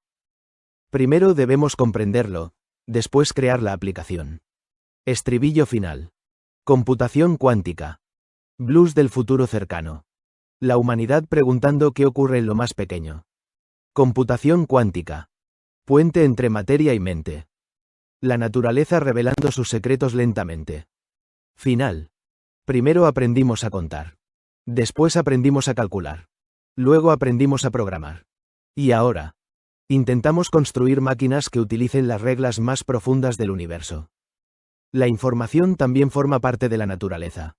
Primero debemos comprenderlo, después crear la aplicación. Estribillo final. Computación cuántica. Blues del futuro cercano. La humanidad preguntando qué ocurre en lo más pequeño. Computación cuántica. Puente entre materia y mente. La naturaleza revelando sus secretos lentamente. Final. Primero aprendimos a contar. Después aprendimos a calcular. Luego aprendimos a programar. Y ahora, intentamos construir máquinas que utilicen las reglas más profundas del universo. La información también forma parte de la naturaleza.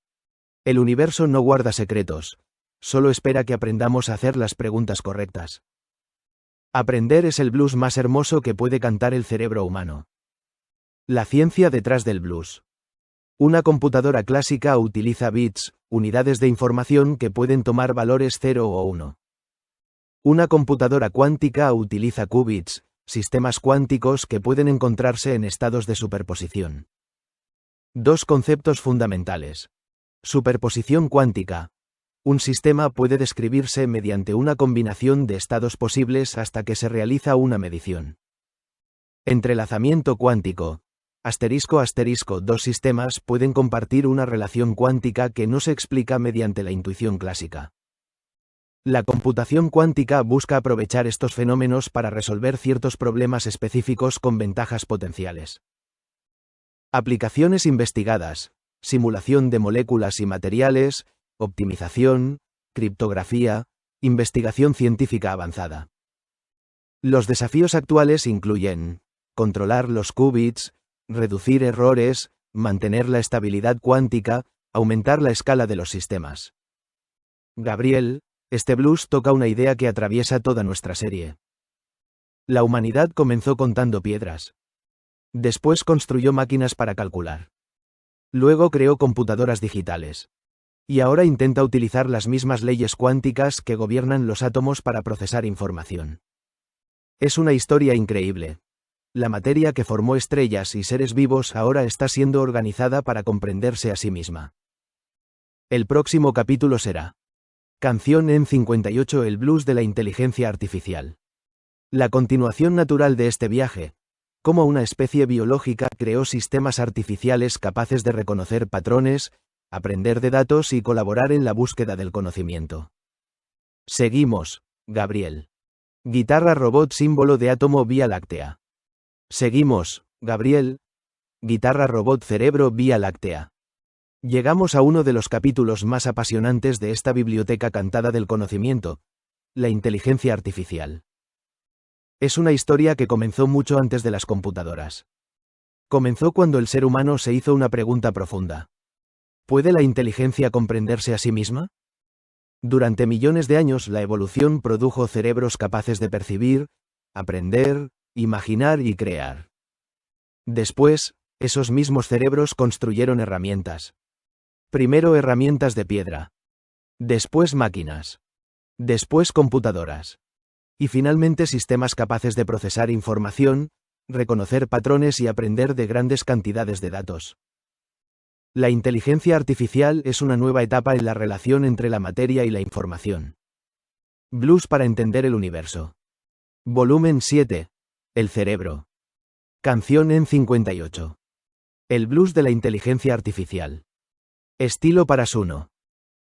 El universo no guarda secretos, solo espera que aprendamos a hacer las preguntas correctas. Aprender es el blues más hermoso que puede cantar el cerebro humano. La ciencia detrás del blues. Una computadora clásica utiliza bits, unidades de información que pueden tomar valores 0 o 1. Una computadora cuántica utiliza qubits, sistemas cuánticos que pueden encontrarse en estados de superposición. Dos conceptos fundamentales. Superposición cuántica. Un sistema puede describirse mediante una combinación de estados posibles hasta que se realiza una medición. Entrelazamiento cuántico. Dos sistemas pueden compartir una relación cuántica que no se explica mediante la intuición clásica. La computación cuántica busca aprovechar estos fenómenos para resolver ciertos problemas específicos con ventajas potenciales. Aplicaciones investigadas: simulación de moléculas y materiales, optimización, criptografía, investigación científica avanzada. Los desafíos actuales incluyen controlar los qubits, reducir errores, mantener la estabilidad cuántica, aumentar la escala de los sistemas. Gabriel, este blues toca una idea que atraviesa toda nuestra serie. La humanidad comenzó contando piedras. Después construyó máquinas para calcular. Luego creó computadoras digitales. Y ahora intenta utilizar las mismas leyes cuánticas que gobiernan los átomos para procesar información. Es una historia increíble. La materia que formó estrellas y seres vivos ahora está siendo organizada para comprenderse a sí misma. El próximo capítulo será Canción en 58, el blues de la inteligencia artificial. La continuación natural de este viaje, cómo una especie biológica creó sistemas artificiales capaces de reconocer patrones, aprender de datos y colaborar en la búsqueda del conocimiento. Seguimos, Gabriel. Guitarra robot símbolo de átomo Vía Láctea. Seguimos, Gabriel. Guitarra robot cerebro Vía Láctea. Llegamos a uno de los capítulos más apasionantes de esta biblioteca cantada del conocimiento, la inteligencia artificial. Es una historia que comenzó mucho antes de las computadoras. Comenzó cuando el ser humano se hizo una pregunta profunda. ¿Puede la inteligencia comprenderse a sí misma? Durante millones de años la evolución produjo cerebros capaces de percibir, aprender, imaginar y crear. Después, esos mismos cerebros construyeron herramientas. Primero herramientas de piedra. Después máquinas. Después computadoras. Y finalmente sistemas capaces de procesar información, reconocer patrones y aprender de grandes cantidades de datos. La inteligencia artificial es una nueva etapa en la relación entre la materia y la información. Blues para entender el universo. Volumen 7. El cerebro. Canción en 58. El blues de la inteligencia artificial. Estilo para Suno.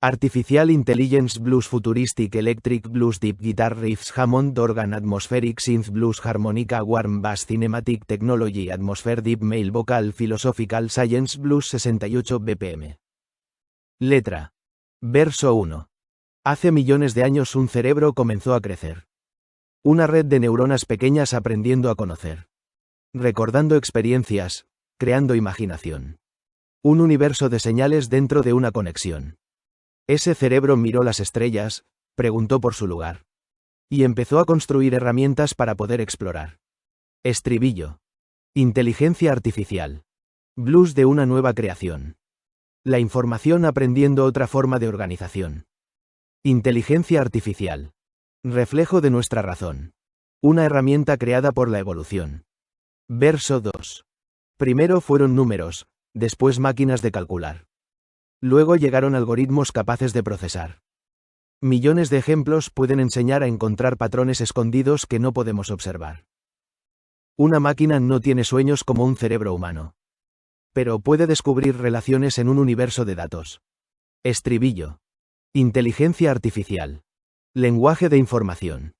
Artificial Intelligence Blues Futuristic Electric Blues Deep Guitar Riffs Hammond Organ Atmospheric Synth Blues Harmonica Warm Bass Cinematic Technology Atmosphere Deep Male Vocal Philosophical Science Blues 68 BPM. Letra. Verso 1. Hace millones de años un cerebro comenzó a crecer. Una red de neuronas pequeñas aprendiendo a conocer. Recordando experiencias, creando imaginación. Un universo de señales dentro de una conexión. Ese cerebro miró las estrellas, preguntó por su lugar. Y empezó a construir herramientas para poder explorar. Estribillo. Inteligencia artificial. Blues de una nueva creación. La información aprendiendo otra forma de organización. Inteligencia artificial. Reflejo de nuestra razón. Una herramienta creada por la evolución. Verso 2. Primero fueron números, después máquinas de calcular. Luego llegaron algoritmos capaces de procesar. Millones de ejemplos pueden enseñar a encontrar patrones escondidos que no podemos observar. Una máquina no tiene sueños como un cerebro humano. Pero puede descubrir relaciones en un universo de datos. Estribillo. Inteligencia artificial. Lenguaje de información.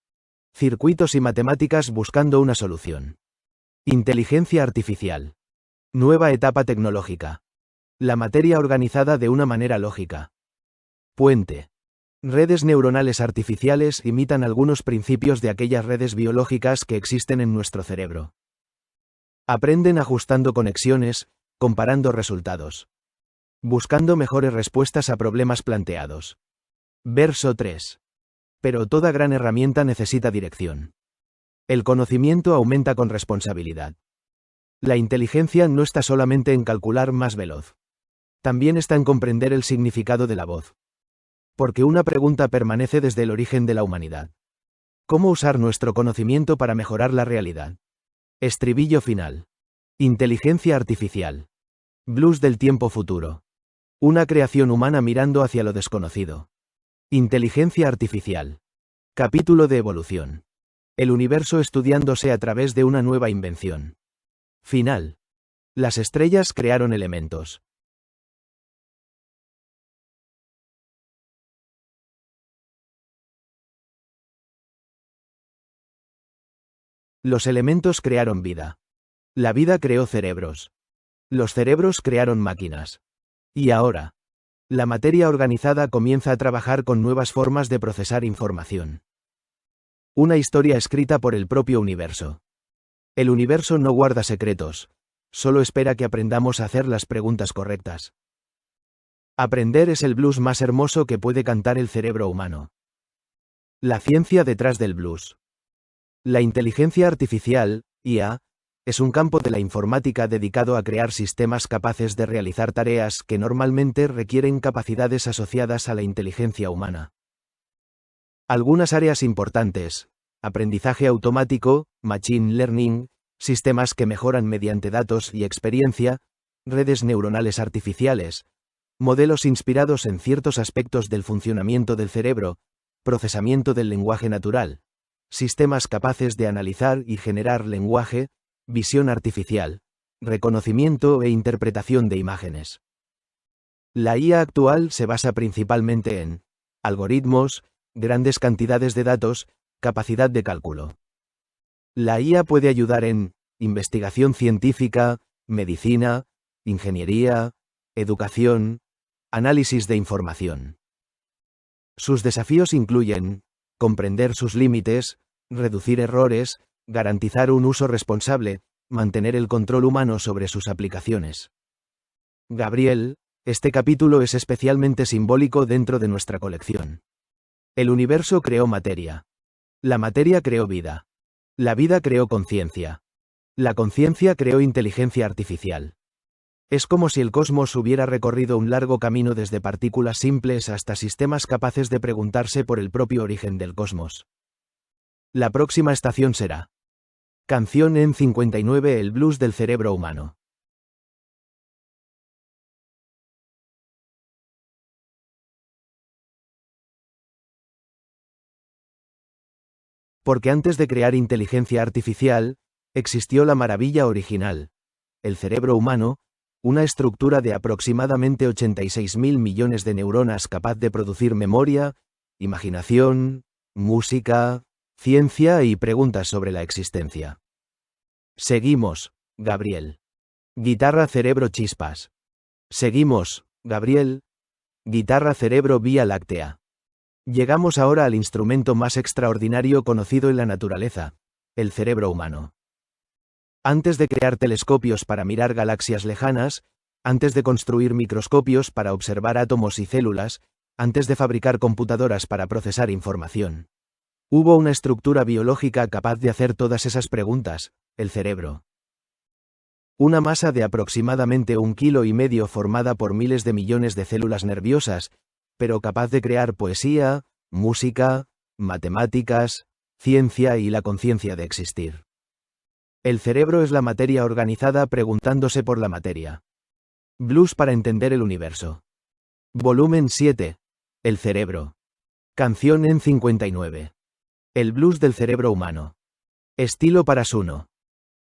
Circuitos y matemáticas buscando una solución. Inteligencia artificial. Nueva etapa tecnológica. La materia organizada de una manera lógica. Puente. Redes neuronales artificiales imitan algunos principios de aquellas redes biológicas que existen en nuestro cerebro. Aprenden ajustando conexiones, comparando resultados. Buscando mejores respuestas a problemas planteados. Verso 3. Pero toda gran herramienta necesita dirección. El conocimiento aumenta con responsabilidad. La inteligencia no está solamente en calcular más veloz. También está en comprender el significado de la voz. Porque una pregunta permanece desde el origen de la humanidad. ¿Cómo usar nuestro conocimiento para mejorar la realidad? Estribillo final. Inteligencia artificial. Blues del tiempo futuro. Una creación humana mirando hacia lo desconocido. Inteligencia artificial. Capítulo de evolución. El universo estudiándose a través de una nueva invención. Final. Las estrellas crearon elementos. Los elementos crearon vida. La vida creó cerebros. Los cerebros crearon máquinas. Y ahora, la materia organizada comienza a trabajar con nuevas formas de procesar información. Una historia escrita por el propio universo. El universo no guarda secretos, solo espera que aprendamos a hacer las preguntas correctas. Aprender es el blues más hermoso que puede cantar el cerebro humano. La ciencia detrás del blues. La inteligencia artificial, IA, es un campo de la informática dedicado a crear sistemas capaces de realizar tareas que normalmente requieren capacidades asociadas a la inteligencia humana. Algunas áreas importantes: aprendizaje automático, machine learning, sistemas que mejoran mediante datos y experiencia, redes neuronales artificiales, modelos inspirados en ciertos aspectos del funcionamiento del cerebro, procesamiento del lenguaje natural, sistemas capaces de analizar y generar lenguaje, visión artificial, reconocimiento e interpretación de imágenes. La IA actual se basa principalmente en algoritmos, grandes cantidades de datos, capacidad de cálculo. La IA puede ayudar en investigación científica, medicina, ingeniería, educación, análisis de información. Sus desafíos incluyen comprender sus límites, reducir errores, garantizar un uso responsable, mantener el control humano sobre sus aplicaciones. Gabriel, este capítulo es especialmente simbólico dentro de nuestra colección. El universo creó materia. La materia creó vida. La vida creó conciencia. La conciencia creó inteligencia artificial. Es como si el cosmos hubiera recorrido un largo camino desde partículas simples hasta sistemas capaces de preguntarse por el propio origen del cosmos. La próxima estación será Canción en 59, el blues del cerebro humano. Porque antes de crear inteligencia artificial, existió la maravilla original, el cerebro humano, una estructura de aproximadamente 86.000 millones de neuronas capaz de producir memoria, imaginación, música, ciencia y preguntas sobre la existencia. Seguimos, Gabriel. Guitarra, cerebro, chispas. Seguimos, Gabriel. Guitarra, cerebro, Vía Láctea. Llegamos ahora al instrumento más extraordinario conocido en la naturaleza, el cerebro humano. Antes de crear telescopios para mirar galaxias lejanas, antes de construir microscopios para observar átomos y células, antes de fabricar computadoras para procesar información, hubo una estructura biológica capaz de hacer todas esas preguntas, el cerebro. Una masa de aproximadamente 1,5 kilos formada por miles de millones de células nerviosas, pero capaz de crear poesía, música, matemáticas, ciencia y la conciencia de existir. El cerebro es la materia organizada preguntándose por la materia. Blues para entender el universo. Volumen 7. El cerebro. Canción en 59. El blues del cerebro humano. Estilo para Suno.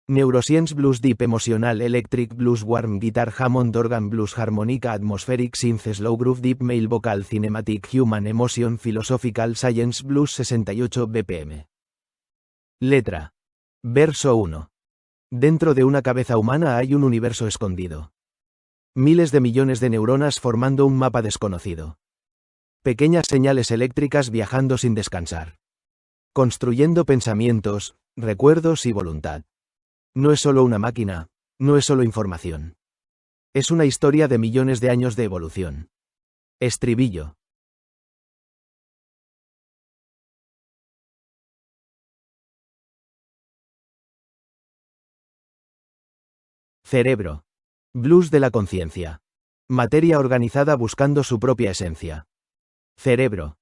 Neuroscience Blues Deep Emotional Electric Blues Warm Guitar Hammond Organ Blues Harmonica Atmospheric Synth Slow Groove Deep Male Vocal Cinematic Human Emotion Philosophical Science Blues 68 BPM. Letra. Verso 1. Dentro de una cabeza humana hay un universo escondido. Miles de millones de neuronas formando un mapa desconocido. Pequeñas señales eléctricas viajando sin descansar. Construyendo pensamientos, recuerdos y voluntad. No es solo una máquina, no es solo información. Es una historia de millones de años de evolución. Estribillo. Cerebro. Blues de la conciencia. Materia organizada buscando su propia esencia. Cerebro.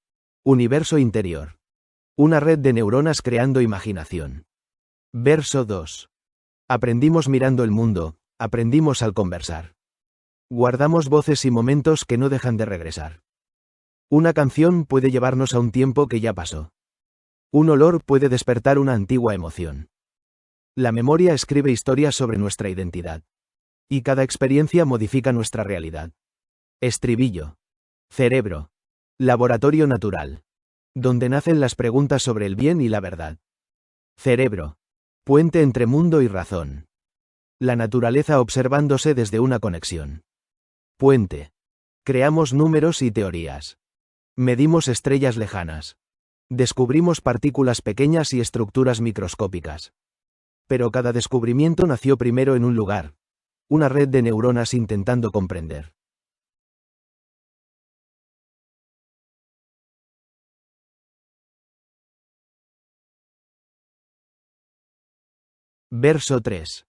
Universo interior. Una red de neuronas creando imaginación. Verso 2. Aprendimos mirando el mundo, aprendimos al conversar. Guardamos voces y momentos que no dejan de regresar. Una canción puede llevarnos a un tiempo que ya pasó. Un olor puede despertar una antigua emoción. La memoria escribe historias sobre nuestra identidad. Y cada experiencia modifica nuestra realidad. Estribillo. Cerebro. Laboratorio natural. Donde nacen las preguntas sobre el bien y la verdad. Cerebro. Puente entre mundo y razón. La naturaleza observándose desde una conexión. Puente. Creamos números y teorías. Medimos estrellas lejanas. Descubrimos partículas pequeñas y estructuras microscópicas. Pero cada descubrimiento nació primero en un lugar. Una red de neuronas intentando comprender. Verso 3.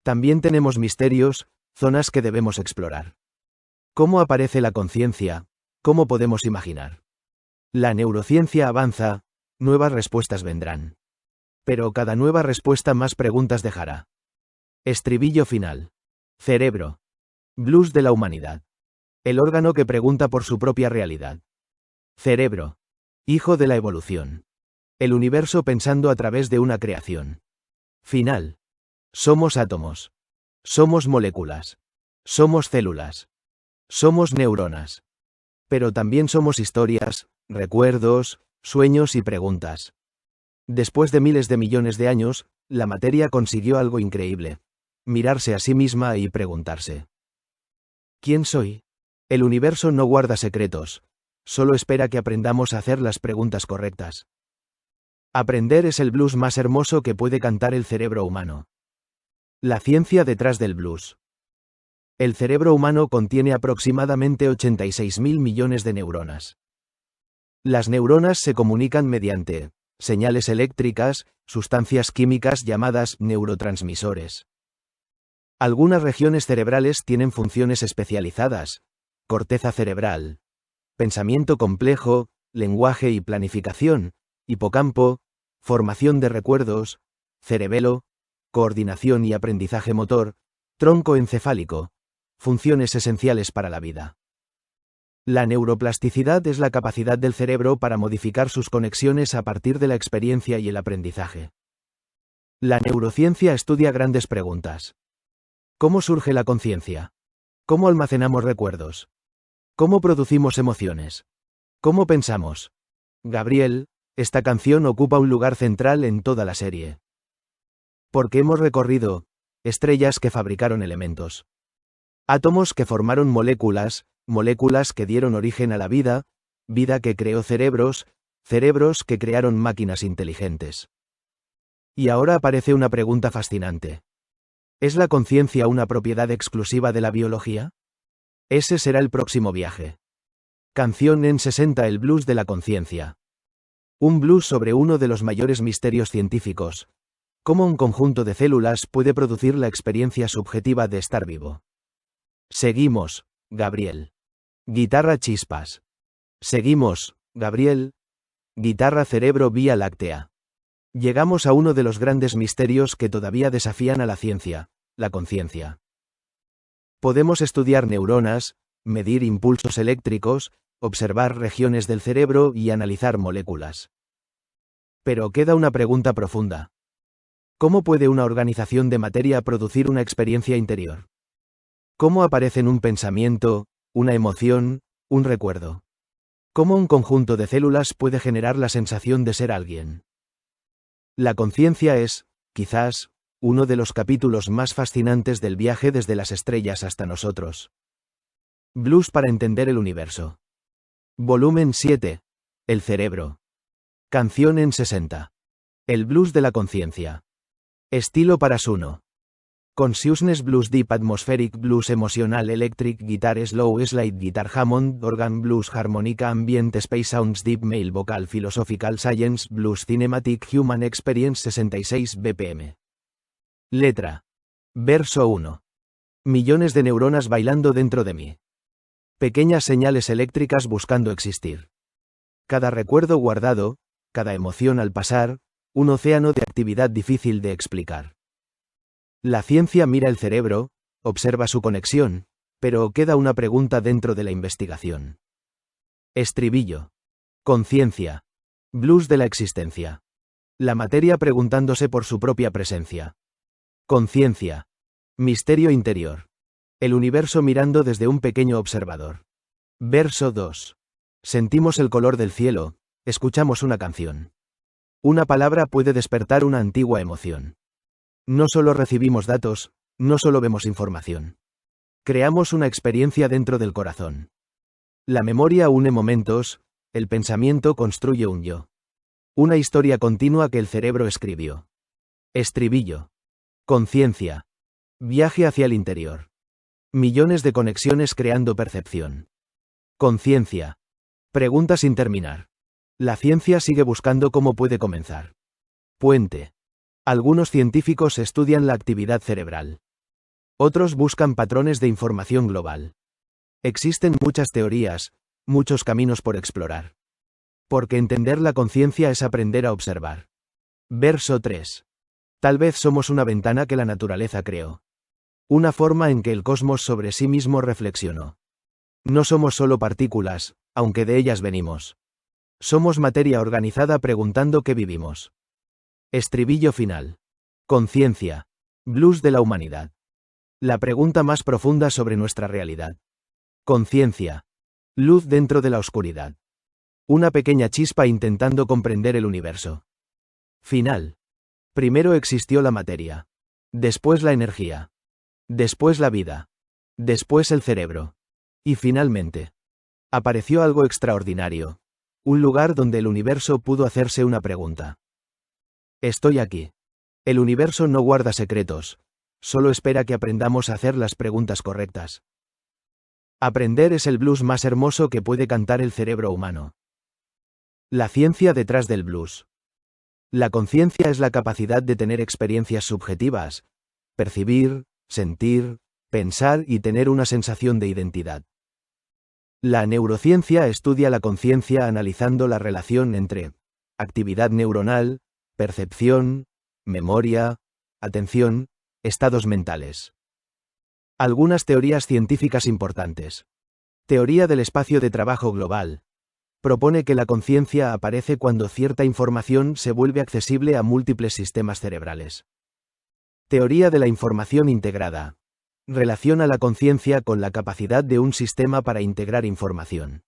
También tenemos misterios, zonas que debemos explorar. ¿Cómo aparece la conciencia? ¿Cómo podemos imaginar? La neurociencia avanza, nuevas respuestas vendrán. Pero cada nueva respuesta más preguntas dejará. Estribillo final. Cerebro. Blues de la humanidad. El órgano que pregunta por su propia realidad. Cerebro. Hijo de la evolución. El universo pensando a través de una creación. Final. Somos átomos. Somos moléculas. Somos células. Somos neuronas. Pero también somos historias, recuerdos, sueños y preguntas. Después de miles de millones de años, la materia consiguió algo increíble. Mirarse a sí misma y preguntarse. ¿Quién soy? El universo no guarda secretos. Solo espera que aprendamos a hacer las preguntas correctas. Aprender es el blues más hermoso que puede cantar el cerebro humano. La ciencia detrás del blues. El cerebro humano contiene aproximadamente 86.000 millones de neuronas. Las neuronas se comunican mediante señales eléctricas, sustancias químicas llamadas neurotransmisores. Algunas regiones cerebrales tienen funciones especializadas: corteza cerebral, pensamiento complejo, lenguaje y planificación, hipocampo, formación de recuerdos, cerebelo, coordinación y aprendizaje motor, tronco encefálico, funciones esenciales para la vida. La neuroplasticidad es la capacidad del cerebro para modificar sus conexiones a partir de la experiencia y el aprendizaje. La neurociencia estudia grandes preguntas. ¿Cómo surge la conciencia? ¿Cómo almacenamos recuerdos? ¿Cómo producimos emociones? ¿Cómo pensamos? Gabriel, esta canción ocupa un lugar central en toda la serie. Porque hemos recorrido estrellas que fabricaron elementos. Átomos que formaron moléculas, moléculas que dieron origen a la vida, vida que creó cerebros, cerebros que crearon máquinas inteligentes. Y ahora aparece una pregunta fascinante. ¿Es la conciencia una propiedad exclusiva de la biología? Ese será el próximo viaje. Canción en 60. El blues de la conciencia. Un blues sobre uno de los mayores misterios científicos. Cómo un conjunto de células puede producir la experiencia subjetiva de estar vivo. Seguimos, Gabriel. Guitarra chispas. Seguimos, Gabriel. Guitarra cerebro vía láctea. Llegamos a uno de los grandes misterios que todavía desafían a la ciencia, la conciencia. Podemos estudiar neuronas, medir impulsos eléctricos, observar regiones del cerebro y analizar moléculas. Pero queda una pregunta profunda. ¿Cómo puede una organización de materia producir una experiencia interior? ¿Cómo aparecen un pensamiento, una emoción, un recuerdo? ¿Cómo un conjunto de células puede generar la sensación de ser alguien? La conciencia es, quizás, uno de los capítulos más fascinantes del viaje desde las estrellas hasta nosotros. Blues para entender el universo. Volumen 7. El cerebro. Canción en 60. El blues de la conciencia. Estilo para Suno. Consciousness Blues Deep Atmospheric Blues Emotional Electric Guitar Slow Slide Guitar Hammond Organ Blues Harmonica Ambient Space Sounds Deep Male Vocal Philosophical Science Blues Cinematic Human Experience 66 BPM. Letra. Verso 1. Millones de neuronas bailando dentro de mí. Pequeñas señales eléctricas buscando existir. Cada recuerdo guardado, cada emoción al pasar, un océano de actividad difícil de explicar. La ciencia mira el cerebro, observa su conexión, pero queda una pregunta dentro de la investigación. Estribillo. Conciencia. Blues de la existencia. La materia preguntándose por su propia presencia. Conciencia. Misterio interior. El universo mirando desde un pequeño observador. Verso 2. Sentimos el color del cielo, escuchamos una canción. Una palabra puede despertar una antigua emoción. No solo recibimos datos, no solo vemos información. Creamos una experiencia dentro del corazón. La memoria une momentos, el pensamiento construye un yo. Una historia continua que el cerebro escribió. Estribillo. Conciencia. Viaje hacia el interior. Millones de conexiones creando percepción. Conciencia. Pregunta sin terminar. La ciencia sigue buscando cómo puede comenzar. Puente. Algunos científicos estudian la actividad cerebral. Otros buscan patrones de información global. Existen muchas teorías, muchos caminos por explorar. Porque entender la conciencia es aprender a observar. Verso 3. Tal vez somos una ventana que la naturaleza creó. Una forma en que el cosmos sobre sí mismo reflexionó. No somos solo partículas, aunque de ellas venimos. Somos materia organizada preguntando qué vivimos. Estribillo final. Conciencia. Blues de la humanidad. La pregunta más profunda sobre nuestra realidad. Conciencia. Luz dentro de la oscuridad. Una pequeña chispa intentando comprender el universo. Final. Primero existió la materia. Después la energía. Después la vida. Después el cerebro. Y finalmente. Apareció algo extraordinario. Un lugar donde el universo pudo hacerse una pregunta. Estoy aquí. El universo no guarda secretos. Solo espera que aprendamos a hacer las preguntas correctas. Aprender es el blues más hermoso que puede cantar el cerebro humano. La ciencia detrás del blues. La conciencia es la capacidad de tener experiencias subjetivas, percibir, sentir, pensar y tener una sensación de identidad. La neurociencia estudia la conciencia analizando la relación entre actividad neuronal, percepción, memoria, atención, estados mentales. Algunas teorías científicas importantes. Teoría del espacio de trabajo global. Propone que la conciencia aparece cuando cierta información se vuelve accesible a múltiples sistemas cerebrales. Teoría de la información integrada. Relaciona la conciencia con la capacidad de un sistema para integrar información.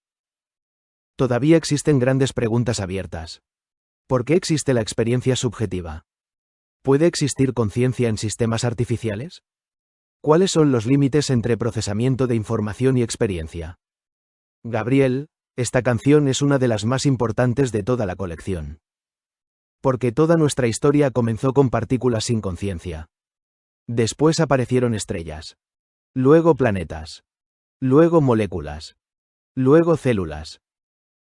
Todavía existen grandes preguntas abiertas. ¿Por qué existe la experiencia subjetiva? ¿Puede existir conciencia en sistemas artificiales? ¿Cuáles son los límites entre procesamiento de información y experiencia? Gabriel, esta canción es una de las más importantes de toda la colección. Porque toda nuestra historia comenzó con partículas sin conciencia. Después aparecieron estrellas. Luego planetas. Luego moléculas. Luego células.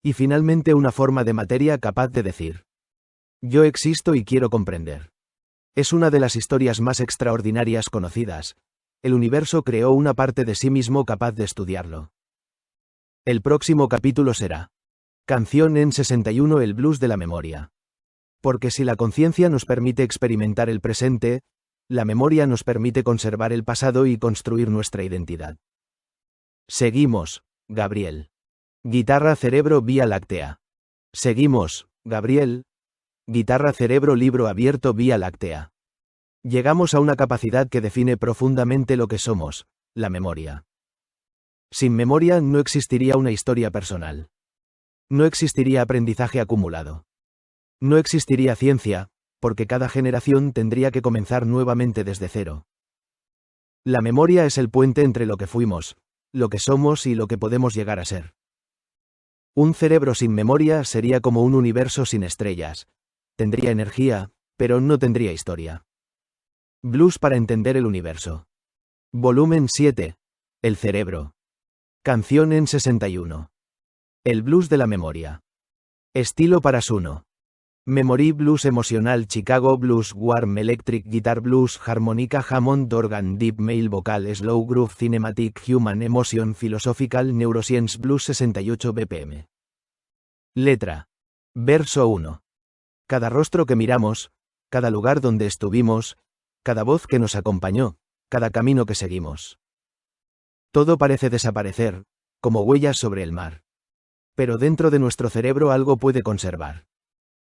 Y finalmente una forma de materia capaz de decir: yo existo y quiero comprender. Es una de las historias más extraordinarias conocidas. El universo creó una parte de sí mismo capaz de estudiarlo. El próximo capítulo será Canción en 61, el blues de la memoria. Porque si la conciencia nos permite experimentar el presente, la memoria nos permite conservar el pasado y construir nuestra identidad. Seguimos, Gabriel. Guitarra cerebro Vía Láctea. Seguimos, Gabriel. Guitarra cerebro libro abierto Vía Láctea. Llegamos a una capacidad que define profundamente lo que somos, la memoria. Sin memoria no existiría una historia personal. No existiría aprendizaje acumulado. No existiría ciencia, porque cada generación tendría que comenzar nuevamente desde cero. La memoria es el puente entre lo que fuimos, lo que somos y lo que podemos llegar a ser. Un cerebro sin memoria sería como un universo sin estrellas. Tendría energía, pero no tendría historia. Blues para entender el universo. Volumen 7. El cerebro. Canción en 61. El blues de la memoria. Estilo para Suno. Memory Blues Emocional Chicago Blues Warm Electric Guitar Blues Harmonica Hammond Organ Deep Male Vocal Slow Groove Cinematic Human Emotion Philosophical Neuroscience Blues 68 BPM. Letra. Verso 1. Cada rostro que miramos, cada lugar donde estuvimos, cada voz que nos acompañó, cada camino que seguimos. Todo parece desaparecer, como huellas sobre el mar. Pero dentro de nuestro cerebro algo puede conservar.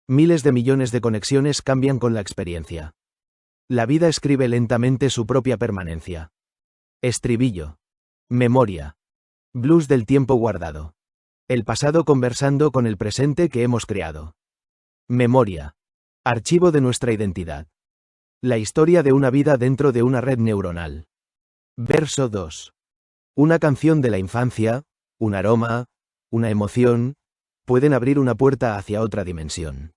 Miles de millones de conexiones cambian con la experiencia. La vida escribe lentamente su propia permanencia. Estribillo. Memoria. Blues del tiempo guardado. El pasado conversando con el presente que hemos creado. Memoria. Archivo de nuestra identidad. La historia de una vida dentro de una red neuronal. Verso 2. Una canción de la infancia, un aroma, una emoción, pueden abrir una puerta hacia otra dimensión.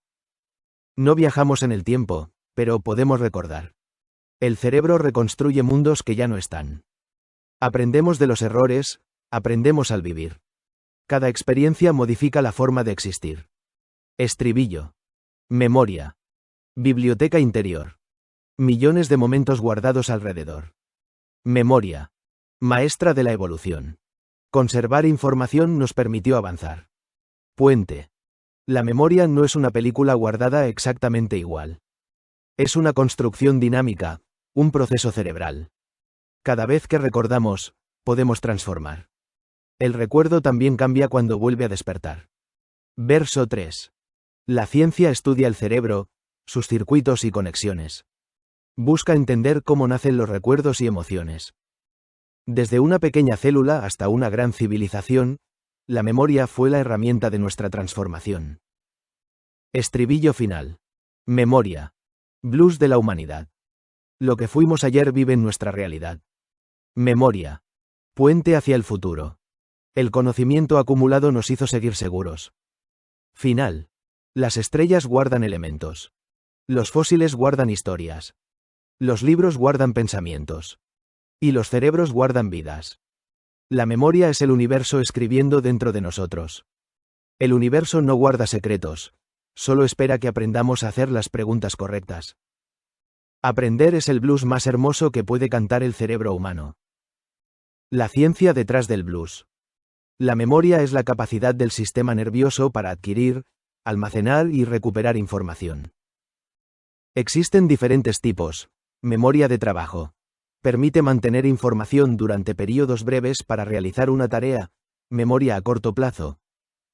No viajamos en el tiempo, pero podemos recordar. El cerebro reconstruye mundos que ya no están. Aprendemos de los errores, aprendemos al vivir. Cada experiencia modifica la forma de existir. Estribillo. Memoria. Biblioteca interior. Millones de momentos guardados alrededor. Memoria. Maestra de la evolución. Conservar información nos permitió avanzar. Puente. La memoria no es una película guardada exactamente igual. Es una construcción dinámica, un proceso cerebral. Cada vez que recordamos, podemos transformar. El recuerdo también cambia cuando vuelve a despertar. Verso 3. La ciencia estudia el cerebro, sus circuitos y conexiones. Busca entender cómo nacen los recuerdos y emociones. Desde una pequeña célula hasta una gran civilización, la memoria fue la herramienta de nuestra transformación. Estribillo final. Memoria. Blues de la humanidad. Lo que fuimos ayer vive en nuestra realidad. Memoria. Puente hacia el futuro. El conocimiento acumulado nos hizo seguir seguros. Final. Las estrellas guardan elementos. Los fósiles guardan historias. Los libros guardan pensamientos. Y los cerebros guardan vidas. La memoria es el universo escribiendo dentro de nosotros. El universo no guarda secretos, solo espera que aprendamos a hacer las preguntas correctas. Aprender es el blues más hermoso que puede cantar el cerebro humano. La ciencia detrás del blues. La memoria es la capacidad del sistema nervioso para adquirir, almacenar y recuperar información. Existen diferentes tipos. Memoria de trabajo. Permite mantener información durante periodos breves para realizar una tarea. Memoria a corto plazo.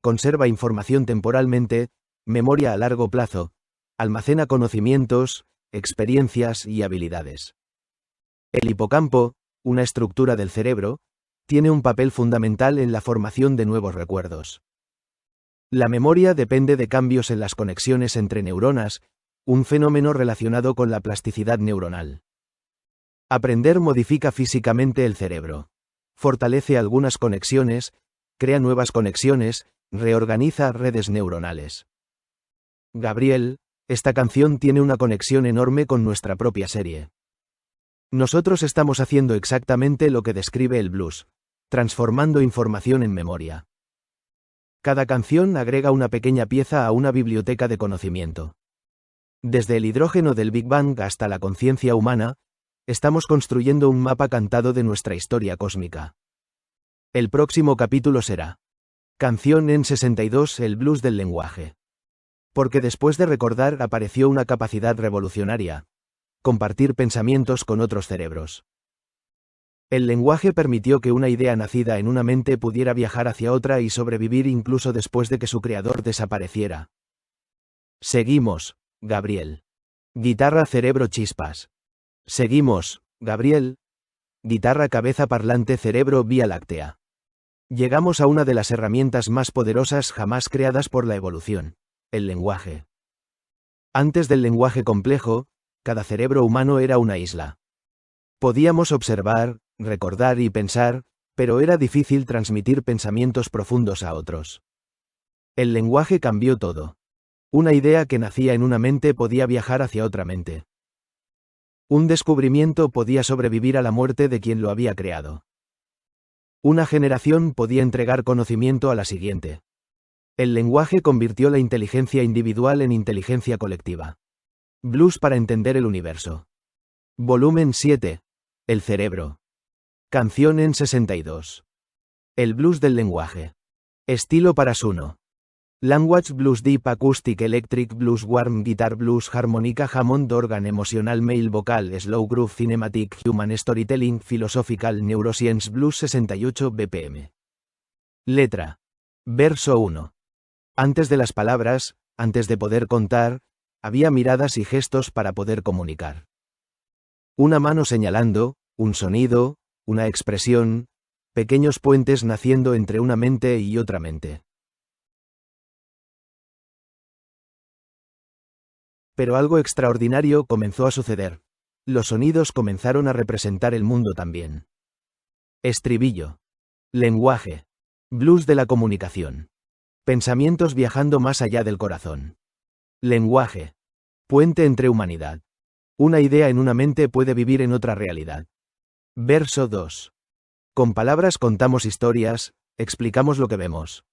Conserva información temporalmente. Memoria a largo plazo. Almacena conocimientos, experiencias y habilidades. El hipocampo, una estructura del cerebro, tiene un papel fundamental en la formación de nuevos recuerdos. La memoria depende de cambios en las conexiones entre neuronas, un fenómeno relacionado con la plasticidad neuronal. Aprender modifica físicamente el cerebro. Fortalece algunas conexiones, crea nuevas conexiones, reorganiza redes neuronales. Gabriel, esta canción tiene una conexión enorme con nuestra propia serie. Nosotros estamos haciendo exactamente lo que describe el blues, transformando información en memoria. Cada canción agrega una pequeña pieza a una biblioteca de conocimiento. Desde el hidrógeno del Big Bang hasta la conciencia humana, estamos construyendo un mapa cantado de nuestra historia cósmica. El próximo capítulo será Canción en 62, el blues del lenguaje. Porque después de recordar apareció una capacidad revolucionaria: compartir pensamientos con otros cerebros. El lenguaje permitió que una idea nacida en una mente pudiera viajar hacia otra y sobrevivir incluso después de que su creador desapareciera. Seguimos, Gabriel. Guitarra cerebro chispas. Seguimos, Gabriel. Guitarra cabeza parlante cerebro vía láctea. Llegamos a una de las herramientas más poderosas jamás creadas por la evolución: el lenguaje. Antes del lenguaje complejo, cada cerebro humano era una isla. Podíamos observar, recordar y pensar, pero era difícil transmitir pensamientos profundos a otros. El lenguaje cambió todo. Una idea que nacía en una mente podía viajar hacia otra mente. Un descubrimiento podía sobrevivir a la muerte de quien lo había creado. Una generación podía entregar conocimiento a la siguiente. El lenguaje convirtió la inteligencia individual en inteligencia colectiva. Blues para entender el universo. Volumen 7. El cerebro. Canción en 62. El blues del lenguaje. Estilo para Suno. Language Blues Deep Acoustic Electric Blues Warm Guitar Blues Harmonica Hammond Organ Emotional Male Vocal Slow Groove Cinematic Human Storytelling Philosophical Neuroscience Blues 68 BPM. Letra. Verso 1. Antes de las palabras, antes de poder contar, había miradas y gestos para poder comunicar. Una mano señalando, un sonido, una expresión, pequeños puentes naciendo entre una mente y otra mente. Pero algo extraordinario comenzó a suceder. Los sonidos comenzaron a representar el mundo también. Estribillo. Lenguaje. Blues de la comunicación. Pensamientos viajando más allá del corazón. Lenguaje. Puente entre humanidad. Una idea en una mente puede vivir en otra realidad. Verso 2. Con palabras contamos historias, explicamos lo que vemos.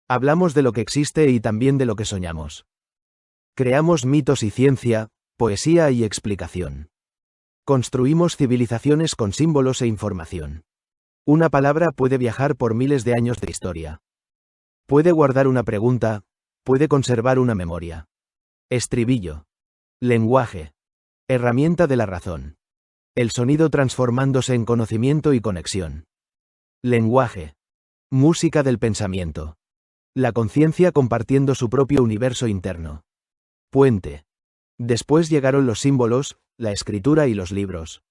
Hablamos de lo que existe y también de lo que soñamos. Creamos mitos y ciencia, poesía y explicación. Construimos civilizaciones con símbolos e información. Una palabra puede viajar por miles de años de historia. Puede guardar una pregunta, puede conservar una memoria. Estribillo. Lenguaje. Herramienta de la razón. El sonido transformándose en conocimiento y conexión. Lenguaje. Música del pensamiento. La conciencia compartiendo su propio universo interno. Puente. Después llegaron los símbolos, la escritura y los libros.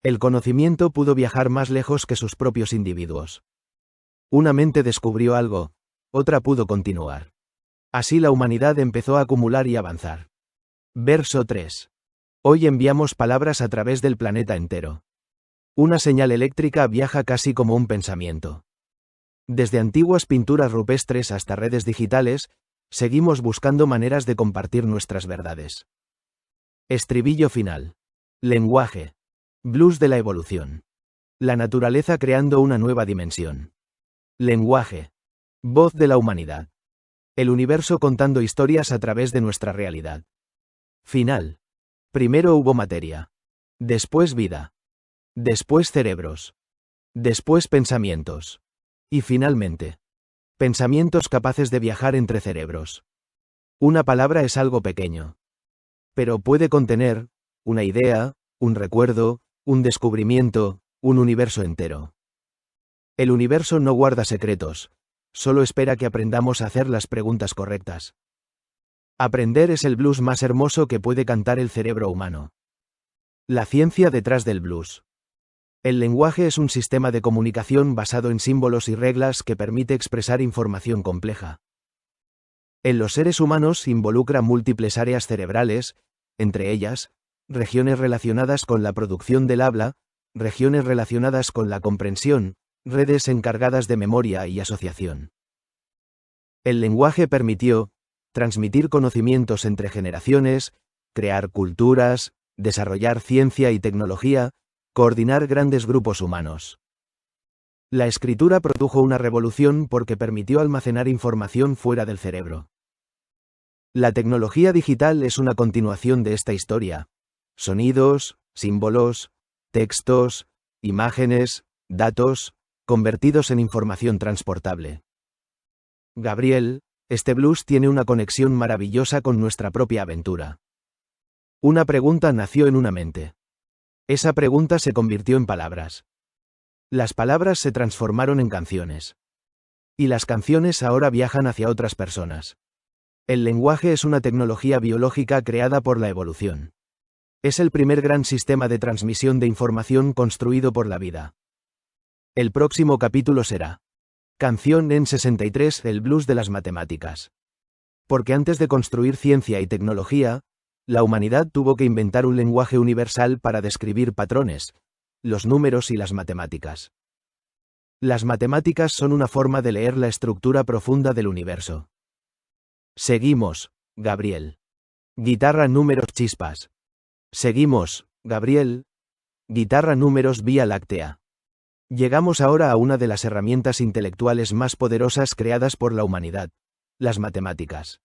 El conocimiento pudo viajar más lejos que sus propios individuos. Una mente descubrió algo, otra pudo continuar. Así la humanidad empezó a acumular y avanzar. Verso 3. Hoy enviamos palabras a través del planeta entero. Una señal eléctrica viaja casi como un pensamiento. Desde antiguas pinturas rupestres hasta redes digitales, seguimos buscando maneras de compartir nuestras verdades. Estribillo final. Lenguaje. Blues de la evolución. La naturaleza creando una nueva dimensión. Lenguaje. Voz de la humanidad. El universo contando historias a través de nuestra realidad. Final. Primero hubo materia. Después vida. Después cerebros. Después pensamientos. Y finalmente, pensamientos capaces de viajar entre cerebros. Una palabra es algo pequeño. Pero puede contener una idea, un recuerdo, un descubrimiento, un universo entero. El universo no guarda secretos, solo espera que aprendamos a hacer las preguntas correctas. Aprender es el blues más hermoso que puede cantar el cerebro humano. La ciencia detrás del blues. El lenguaje es un sistema de comunicación basado en símbolos y reglas que permite expresar información compleja. En los seres humanos involucra múltiples áreas cerebrales, entre ellas, regiones relacionadas con la producción del habla, regiones relacionadas con la comprensión, redes encargadas de memoria y asociación. El lenguaje permitió transmitir conocimientos entre generaciones, crear culturas, desarrollar ciencia y tecnología, coordinar grandes grupos humanos. La escritura produjo una revolución porque permitió almacenar información fuera del cerebro. La tecnología digital es una continuación de esta historia. Sonidos, símbolos, textos, imágenes, datos, convertidos en información transportable. Gabriel, este blues tiene una conexión maravillosa con nuestra propia aventura. Una pregunta nació en una mente. Esa pregunta se convirtió en palabras. Las palabras se transformaron en canciones. Y las canciones ahora viajan hacia otras personas. El lenguaje es una tecnología biológica creada por la evolución. Es el primer gran sistema de transmisión de información construido por la vida. El próximo capítulo será Canción en 63, el blues de las matemáticas. Porque antes de construir ciencia y tecnología, la humanidad tuvo que inventar un lenguaje universal para describir patrones, los números y las matemáticas. Las matemáticas son una forma de leer la estructura profunda del universo. Seguimos, Gabriel. Guitarra números chispas. Seguimos, Gabriel. Guitarra números Vía Láctea. Llegamos ahora a una de las herramientas intelectuales más poderosas creadas por la humanidad, las matemáticas.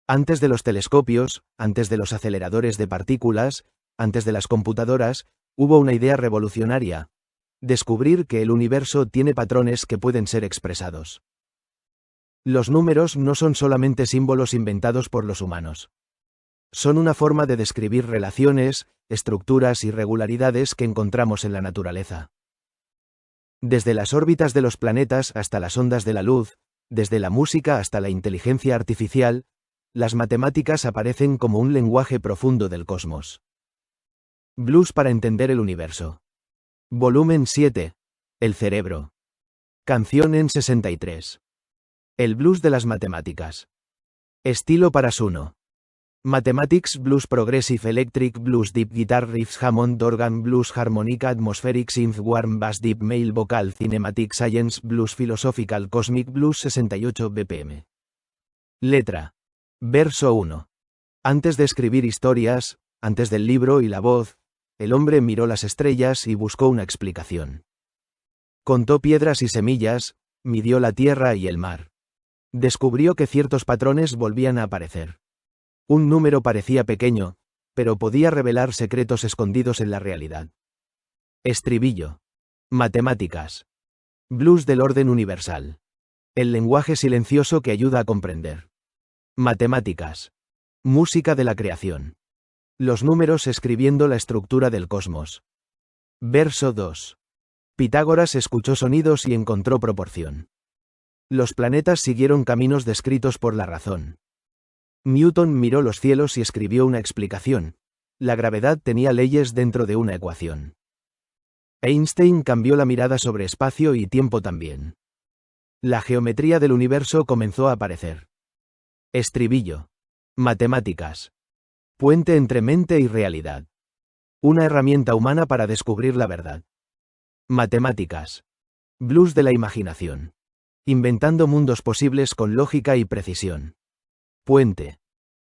Antes de los telescopios, antes de los aceleradores de partículas, antes de las computadoras, hubo una idea revolucionaria: descubrir que el universo tiene patrones que pueden ser expresados. Los números no son solamente símbolos inventados por los humanos. Son una forma de describir relaciones, estructuras y regularidades que encontramos en la naturaleza. Desde las órbitas de los planetas hasta las ondas de la luz, desde la música hasta la inteligencia artificial, las matemáticas aparecen como un lenguaje profundo del cosmos. Blues para entender el universo. Volumen 7. El cerebro. Canción en 63. El blues de las matemáticas. Estilo para Suno. Mathematics Blues Progressive Electric Blues Deep Guitar Riffs Hammond Organ Blues Harmonica Atmospheric Synth Warm Bass Deep Male Vocal Cinematic Science Blues Philosophical Cosmic Blues 68 BPM. Letra. Verso 1. Antes de escribir historias, antes del libro y la voz, el hombre miró las estrellas y buscó una explicación. Contó piedras y semillas, midió la tierra y el mar. Descubrió que ciertos patrones volvían a aparecer. Un número parecía pequeño, pero podía revelar secretos escondidos en la realidad. Estribillo. Matemáticas. Blues del orden universal. El lenguaje silencioso que ayuda a comprender. Matemáticas. Música de la creación. Los números escribiendo la estructura del cosmos. Verso 2. Pitágoras escuchó sonidos y encontró proporción. Los planetas siguieron caminos descritos por la razón. Newton miró los cielos y escribió una explicación. La gravedad tenía leyes dentro de una ecuación. Einstein cambió la mirada sobre espacio y tiempo también. La geometría del universo comenzó a aparecer. Estribillo. Matemáticas. Puente entre mente y realidad. Una herramienta humana para descubrir la verdad. Matemáticas. Blues de la imaginación. Inventando mundos posibles con lógica y precisión. Puente.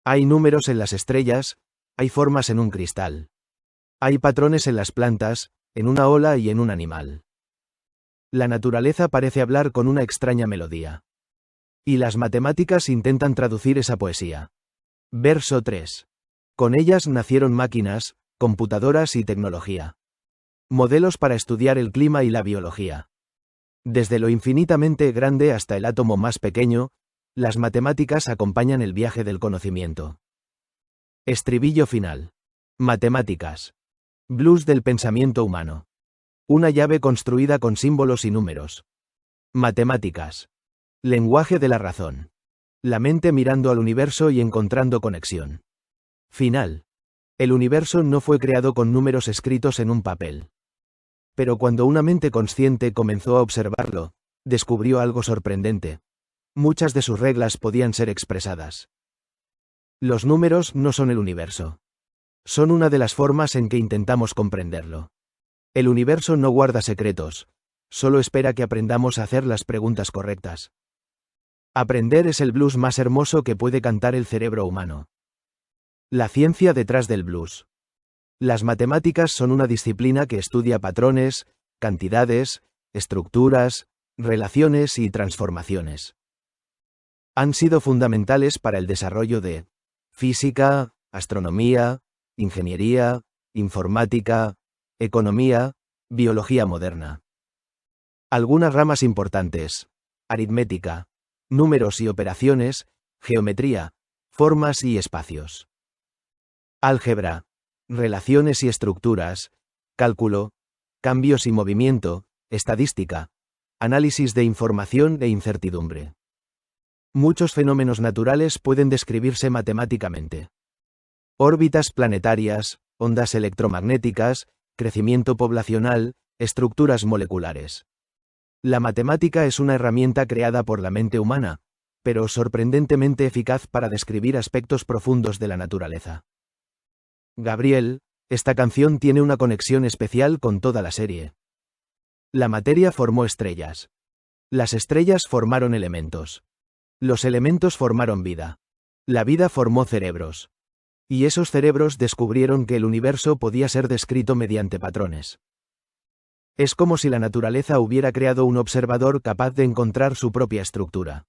Hay números en las estrellas, hay formas en un cristal. Hay patrones en las plantas, en una ola y en un animal. La naturaleza parece hablar con una extraña melodía. Y las matemáticas intentan traducir esa poesía. Verso 3. Con ellas nacieron máquinas, computadoras y tecnología. Modelos para estudiar el clima y la biología. Desde lo infinitamente grande hasta el átomo más pequeño, las matemáticas acompañan el viaje del conocimiento. Estribillo final. Matemáticas. Blues del pensamiento humano. Una llave construida con símbolos y números. Matemáticas. Lenguaje de la razón. La mente mirando al universo y encontrando conexión. Final. El universo no fue creado con números escritos en un papel. Pero cuando una mente consciente comenzó a observarlo, descubrió algo sorprendente. Muchas de sus reglas podían ser expresadas. Los números no son el universo. Son una de las formas en que intentamos comprenderlo. El universo no guarda secretos, solo espera que aprendamos a hacer las preguntas correctas. Aprender es el blues más hermoso que puede cantar el cerebro humano. La ciencia detrás del blues. Las matemáticas son una disciplina que estudia patrones, cantidades, estructuras, relaciones y transformaciones. Han sido fundamentales para el desarrollo de física, astronomía, ingeniería, informática, economía, biología moderna. Algunas ramas importantes: aritmética, números y operaciones, geometría, formas y espacios. Álgebra, relaciones y estructuras, cálculo, cambios y movimiento, estadística, análisis de información e incertidumbre. Muchos fenómenos naturales pueden describirse matemáticamente. Órbitas planetarias, ondas electromagnéticas, crecimiento poblacional, estructuras moleculares. La matemática es una herramienta creada por la mente humana, pero sorprendentemente eficaz para describir aspectos profundos de la naturaleza. Gabriel, esta canción tiene una conexión especial con toda la serie. La materia formó estrellas. Las estrellas formaron elementos. Los elementos formaron vida. La vida formó cerebros. Y esos cerebros descubrieron que el universo podía ser descrito mediante patrones. Es como si la naturaleza hubiera creado un observador capaz de encontrar su propia estructura.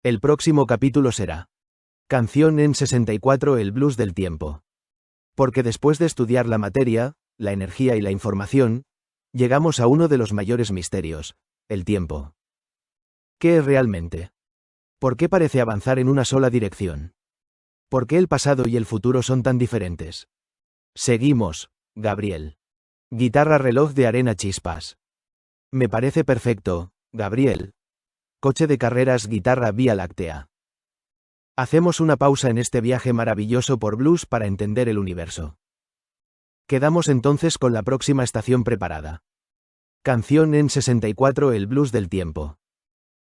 El próximo capítulo será Canción en 64, el blues del tiempo. Porque después de estudiar la materia, la energía y la información, llegamos a uno de los mayores misterios, el tiempo. ¿Qué es realmente? ¿Por qué parece avanzar en una sola dirección? ¿Por qué el pasado y el futuro son tan diferentes? Seguimos, Gabriel. Guitarra reloj de arena chispas. Me parece perfecto, Gabriel. Coche de carreras guitarra Vía Láctea. Hacemos una pausa en este viaje maravilloso por blues para entender el universo. Quedamos entonces con la próxima estación preparada. Canción en 64, el blues del tiempo.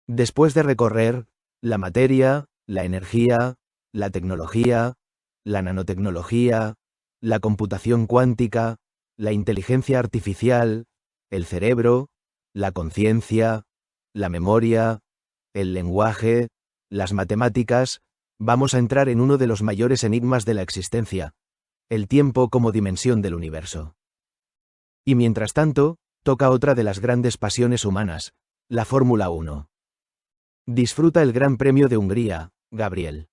Después de recorrer la materia, la energía, la tecnología, la nanotecnología, la computación cuántica, la inteligencia artificial, el cerebro, la conciencia, la memoria, el lenguaje, las matemáticas. Vamos a entrar en uno de los mayores enigmas de la existencia, el tiempo como dimensión del universo. Y mientras tanto, toca otra de las grandes pasiones humanas, la Fórmula 1. Disfruta el Gran Premio de Hungría, Gabriel.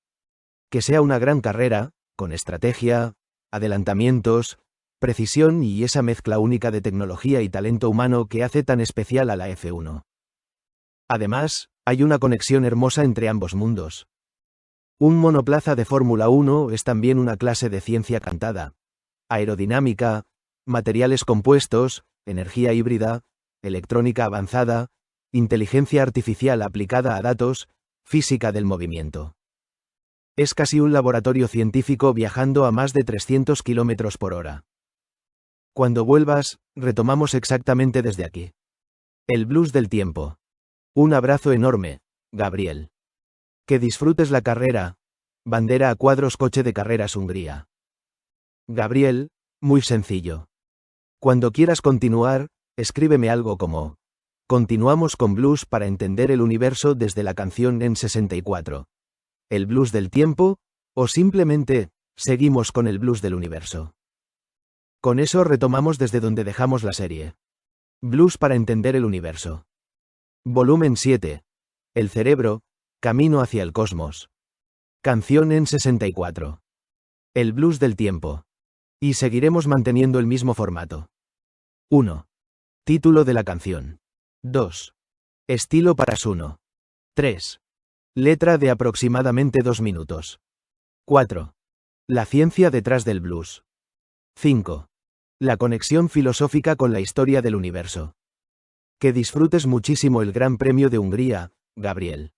Que sea una gran carrera, con estrategia, adelantamientos, precisión y esa mezcla única de tecnología y talento humano que hace tan especial a la F1. Además, hay una conexión hermosa entre ambos mundos. Un monoplaza de Fórmula 1 es también una clase de ciencia cantada. Aerodinámica, materiales compuestos, energía híbrida, electrónica avanzada, inteligencia artificial aplicada a datos, física del movimiento. Es casi un laboratorio científico viajando a más de 300 km por hora. Cuando vuelvas, retomamos exactamente desde aquí. El blues del tiempo. Un abrazo enorme, Gabriel. Que disfrutes la carrera. Bandera a cuadros, coche de carreras Hungría. Gabriel, muy sencillo. Cuando quieras continuar, escríbeme algo como: continuamos con blues para entender el universo desde la canción en 64. El blues del tiempo, o simplemente, seguimos con el blues del universo. Con eso retomamos desde donde dejamos la serie. Blues para entender el universo. Volumen 7. El cerebro, camino hacia el cosmos. Canción en 64. El blues del tiempo. Y seguiremos manteniendo el mismo formato. 1. Título de la canción. 2. Estilo para Suno. 3. Letra de aproximadamente 2 minutos. 4. La ciencia detrás del blues. 5. La conexión filosófica con la historia del universo. Que disfrutes muchísimo el Gran Premio de Hungría, Gabriel.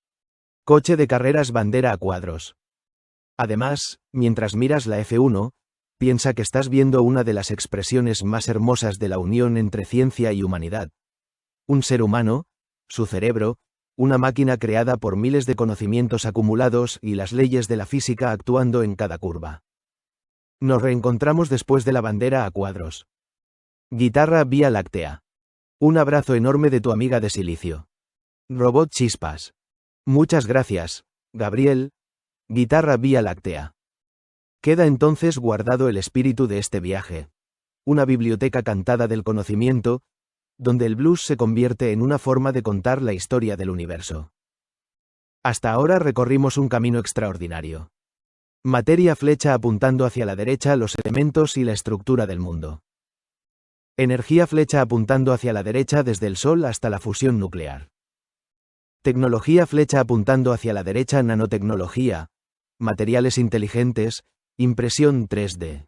Coche de carreras, bandera a cuadros. Además, mientras miras la F1, piensa que estás viendo una de las expresiones más hermosas de la unión entre ciencia y humanidad. Un ser humano, su cerebro, una máquina creada por miles de conocimientos acumulados y las leyes de la física actuando en cada curva. Nos reencontramos después de la bandera a cuadros. Guitarra Vía Láctea. Un abrazo enorme de tu amiga de silicio. Robot Chispas. Muchas gracias, Gabriel. Guitarra Vía Láctea. Queda entonces guardado el espíritu de este viaje. Una biblioteca cantada del conocimiento, donde el blues se convierte en una forma de contar la historia del universo. Hasta ahora recorrimos un camino extraordinario. Materia, flecha apuntando hacia la derecha, los elementos y la estructura del mundo. Energía, flecha apuntando hacia la derecha desde el Sol hasta la fusión nuclear. Tecnología, flecha apuntando hacia la derecha, nanotecnología, materiales inteligentes, impresión 3D.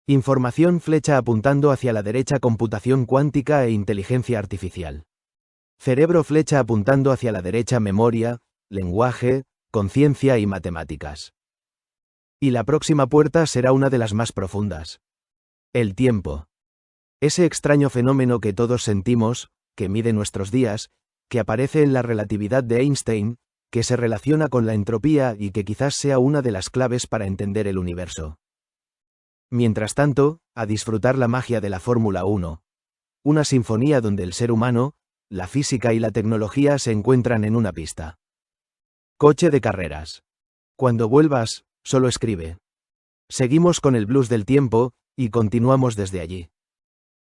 Información, flecha apuntando hacia la derecha, computación cuántica e inteligencia artificial. Cerebro, flecha apuntando hacia la derecha, memoria, lenguaje, conciencia y matemáticas. Y la próxima puerta será una de las más profundas. El tiempo. Ese extraño fenómeno que todos sentimos, que mide nuestros días, que aparece en la relatividad de Einstein, que se relaciona con la entropía y que quizás sea una de las claves para entender el universo. Mientras tanto, a disfrutar la magia de la Fórmula 1. Una sinfonía donde el ser humano, la física y la tecnología se encuentran en una pista. Coche de carreras. Cuando vuelvas, solo escribe. Seguimos con el blues del tiempo, y continuamos desde allí.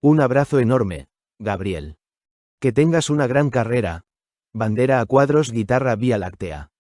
Un abrazo enorme, Gabriel. Que tengas una gran carrera. Bandera a cuadros, guitarra Vía Láctea.